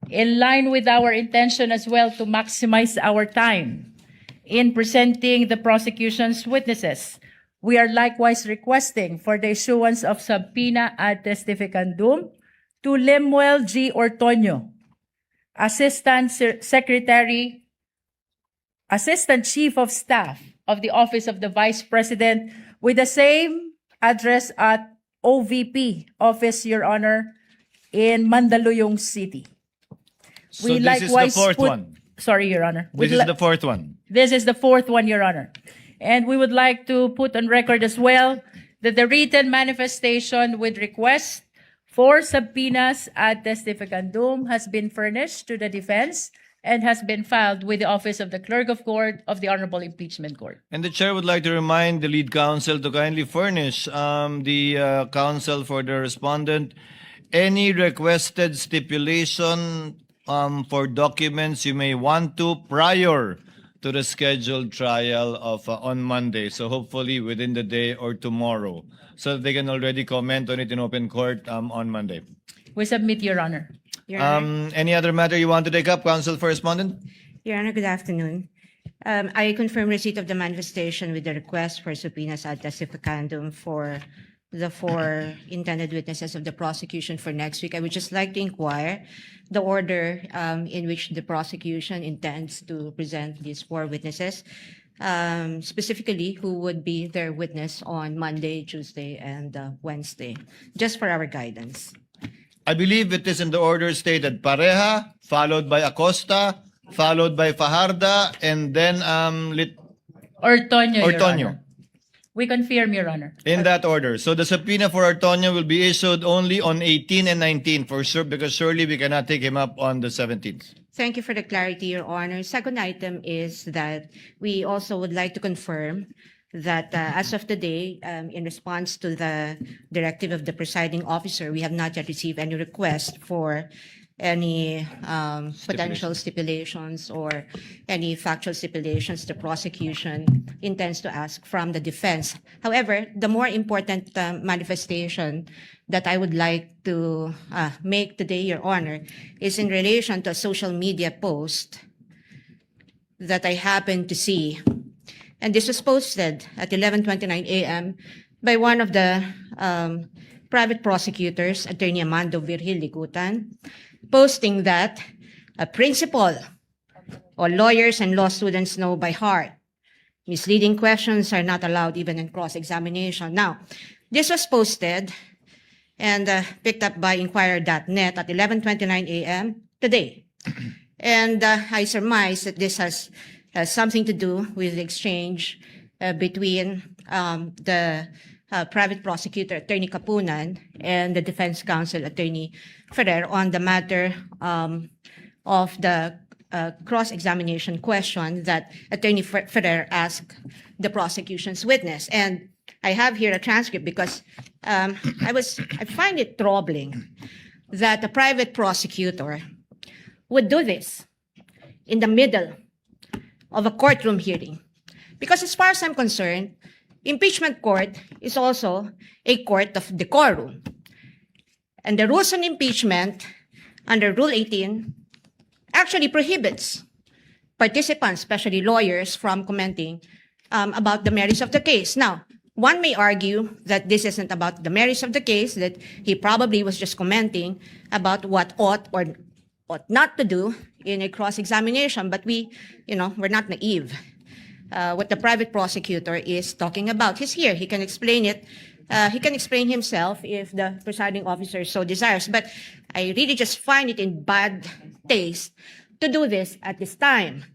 in line with our intention as well to maximize our time in presenting the prosecution's witnesses, we are likewise requesting for the issuance of subpoena ad testificandum to Lemuel G. Ortonio, Assistant Chief of Staff of the Office of the Vice President, with the same address at OVP Office, Your Honor, in Mandaluyong City. So this is the fourth one. Sorry, Your Honor. This is the fourth one. This is the fourth one, Your Honor. And we would like to put on record as well that the written manifestation with request for subpoenas ad testificandum has been furnished to the defense and has been filed with the Office of the Clerk of Court of the Honorable Impeachment Court. And the chair would like to remind the lead counsel to kindly furnish the counsel for the respondent any requested stipulation for documents you may want to prior to the scheduled trial of on Monday. So hopefully within the day or tomorrow, so that they can already comment on it in open court on Monday. We submit, Your Honor. Your Honor, Any other matter you want to take up, counsel for respondent? Your Honor, good afternoon. I confirm receipt of the manifestation with the request for subpoenas ad testificandum for the 4 intended witnesses of the prosecution for next week. I would just like to inquire the order in which the prosecution intends to present these 4 witnesses, specifically who would be their witness on Monday, Tuesday, and Wednesday, just for our guidance. I believe it is in the order stated: Pareja, followed by Acosta, followed by Fajarda, and then Ortonio, Your Ortonio. Honor. We confirm, Your Honor. In that order. So the subpoena for Ortonio will be issued only on 18 and 19 for sure, because surely we cannot take him up on the 17th. Thank you for the clarity, Your Honor. Second item is that we also would like to confirm that as of today, in response to the directive of the presiding officer, we have not yet received any request for any potential stipulations or any factual stipulations the prosecution intends to ask from the defense. However, the more important manifestation that I would like to make today, Your Honor, is in relation to a social media post that I happened to see. And this was posted at 11:29 a.m. by one of the private prosecutors, Attorney Amando Virgil Ligutan, posting that a principal or lawyers and law students know by heart misleading questions are not allowed even in cross-examination. Now, this was posted and picked up by Inquirer.net at 11:29 a.m. today. And I surmise that this has something to do with the exchange between the private prosecutor, Attorney Kapunan, and the defense counsel, Attorney Ferrer, on the matter of the cross-examination question that Attorney Ferrer asked the prosecution's witness. And I have here a transcript because I find it troubling that a private prosecutor would do this in the middle of a courtroom hearing. Because as far as I'm concerned, impeachment court is also a court of decorum. And the rules on impeachment under Rule 18 actually prohibits participants, especially lawyers, from commenting about the merits of the case. Now, one may argue that this isn't about the merits of the case, that he probably was just commenting about what ought or ought not to do in a cross-examination, but we're not naive. What the private prosecutor is talking about, he's here, he can explain it. He can explain himself if the presiding officer so desires, but I really just find it in bad taste to do this at this time.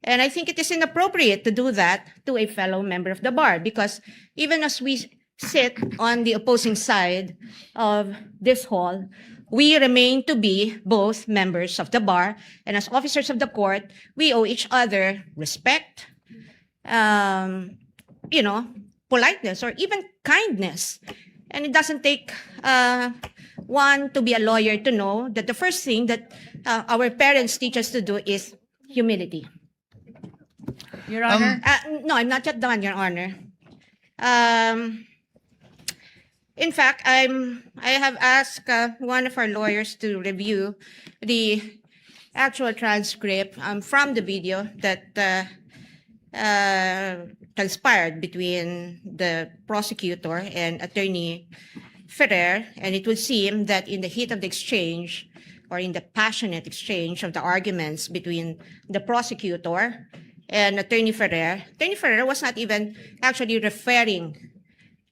And I think it is inappropriate to do that to a fellow member of the bar, because even as we sit on the opposing side of this hall, we remain to be both members of the bar, and as officers of the court, we owe each other respect, politeness, or even kindness. And it doesn't take one to be a lawyer to know that the first thing that our parents teach us to do is humility. Your Honor. No, I'm not yet done, Your Honor. In fact, I have asked one of our lawyers to review the actual transcript from the video that transpired between the prosecutor and Attorney Ferrer, and it would seem that in the heat of the exchange, or in the passionate exchange of the arguments between the prosecutor and Attorney Ferrer was not even actually referring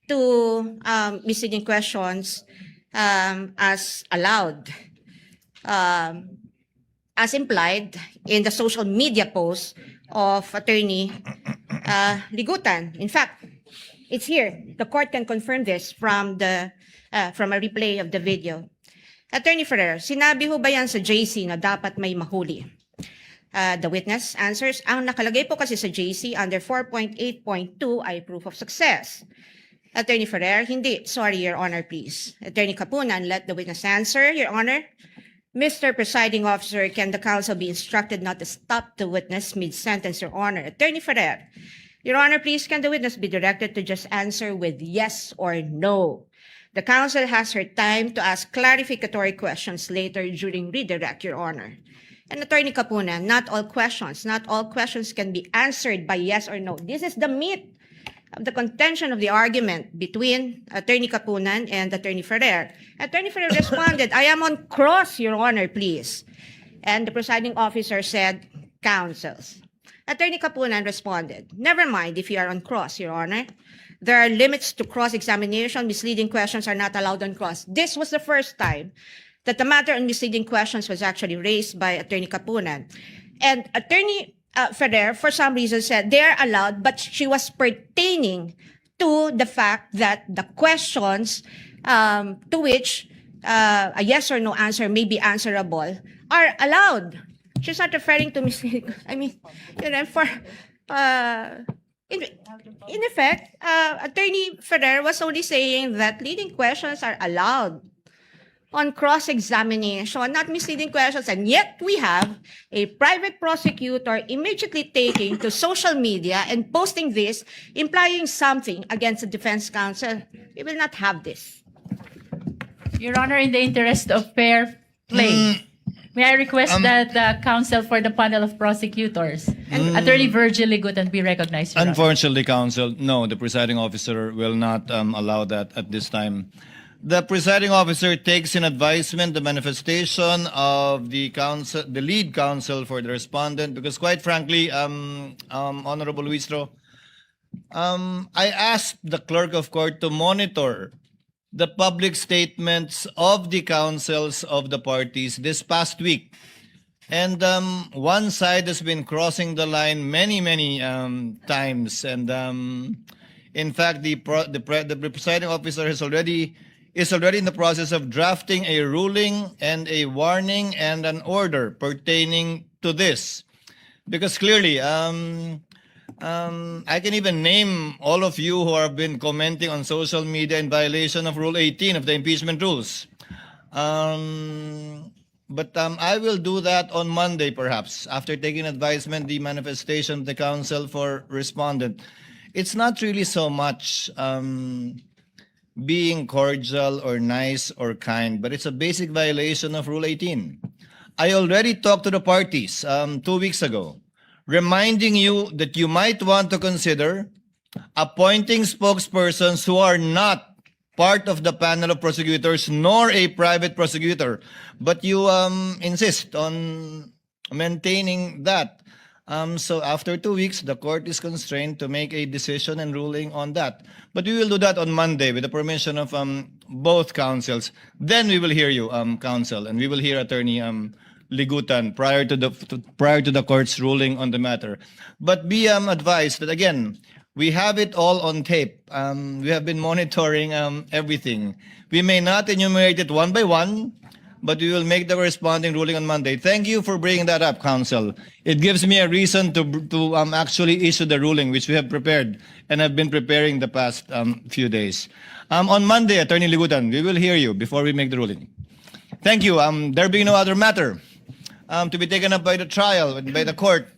to misleading questions as allowed, as implied in the social media post of Attorney Ligutan. In fact, it's here. The court can confirm this from a replay of the video. Attorney Ferrer, sinabi ho ba yan sa JC na dapat may mahuli? The witness answers, ang nakalagay po kasi sa JC under 4.8.2 ay proof of success. Attorney Ferrer, hindi. Sorry, Your Honor, please. Attorney Kapunan, let the witness answer, Your Honor. Mr. Presiding Officer, can the counsel be instructed not to stop the witness mid-sentence, Your Honor? Attorney Ferrer, Your Honor, please, can the witness be directed to just answer with yes or no? The counsel has her time to ask clarificatory questions later during redirect, Your Honor. And Attorney Kapunan, not all questions can be answered by yes or no. This is the meat of the contention of the argument between Attorney Kapunan and Attorney Ferrer. Attorney Ferrer responded, I am on cross, Your Honor, please. And the presiding officer said, counsels. Attorney Kapunan responded, never mind if you are on cross, Your Honor. There are limits to cross-examination. Misleading questions are not allowed on cross. This was the first time that the matter on misleading questions was actually raised by Attorney Kapunan. And Attorney Ferrer, for some reason, said they are allowed, but she was pertaining to the fact that the questions to which a yes or no answer may be answerable are allowed. She's not referring to misleading. I mean, in effect, Attorney Ferrer was only saying that leading questions are allowed on cross-examination, not misleading questions, and yet we have a private prosecutor immediately taking to social media and posting this, implying something against the defense counsel. We will not have this. Your Honor, in the interest of fair play, may I request that the counsel for the panel of prosecutors, Attorney Virgil Ligutan, be recognized, Your Honor. Unfortunately, counsel, no, the presiding officer will not allow that at this time. The presiding officer takes in advisement the manifestation of the counsel, the lead counsel for the respondent, because quite frankly, Honorable Luistro, I asked the clerk of court to monitor the public statements of the counsels of the parties this past week. And one side has been crossing the line many times, and In fact, the presiding officer is already in the process of drafting a ruling and a warning and an order pertaining to this. Because clearly, I can even name all of you who have been commenting on social media in violation of Rule 18 of the impeachment rules. But I will do that on Monday, perhaps, after taking advisement, the manifestation of the council for respondent. It's not really so much being cordial or nice or kind, but it's a basic violation of Rule 18. I already talked to the parties 2 weeks ago, reminding you that you might want to consider appointing spokespersons who are not part of the panel of prosecutors nor a private prosecutor, but you insist on maintaining that. So after 2 weeks, the court is constrained to make a decision and ruling on that. But we will do that on Monday with the permission of both counsels. Then we will hear you, counsel, and we will hear Attorney Ligutan prior to the court's ruling on the matter. But be advised that, again, we have it all on tape. We have been monitoring everything. We may not enumerate it one by one, but we will make the corresponding ruling on Monday. Thank you for bringing that up, counsel. It gives me a reason to actually issue the ruling, which we have prepared and have been preparing the past few days. On Monday, Attorney Ligutan, we will hear you before we make the ruling. Thank you. There being no other matter to be taken up by the trial, by the court,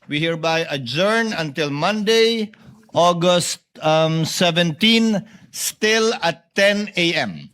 we hereby adjourn until Monday, August 17, still at 10 a.m.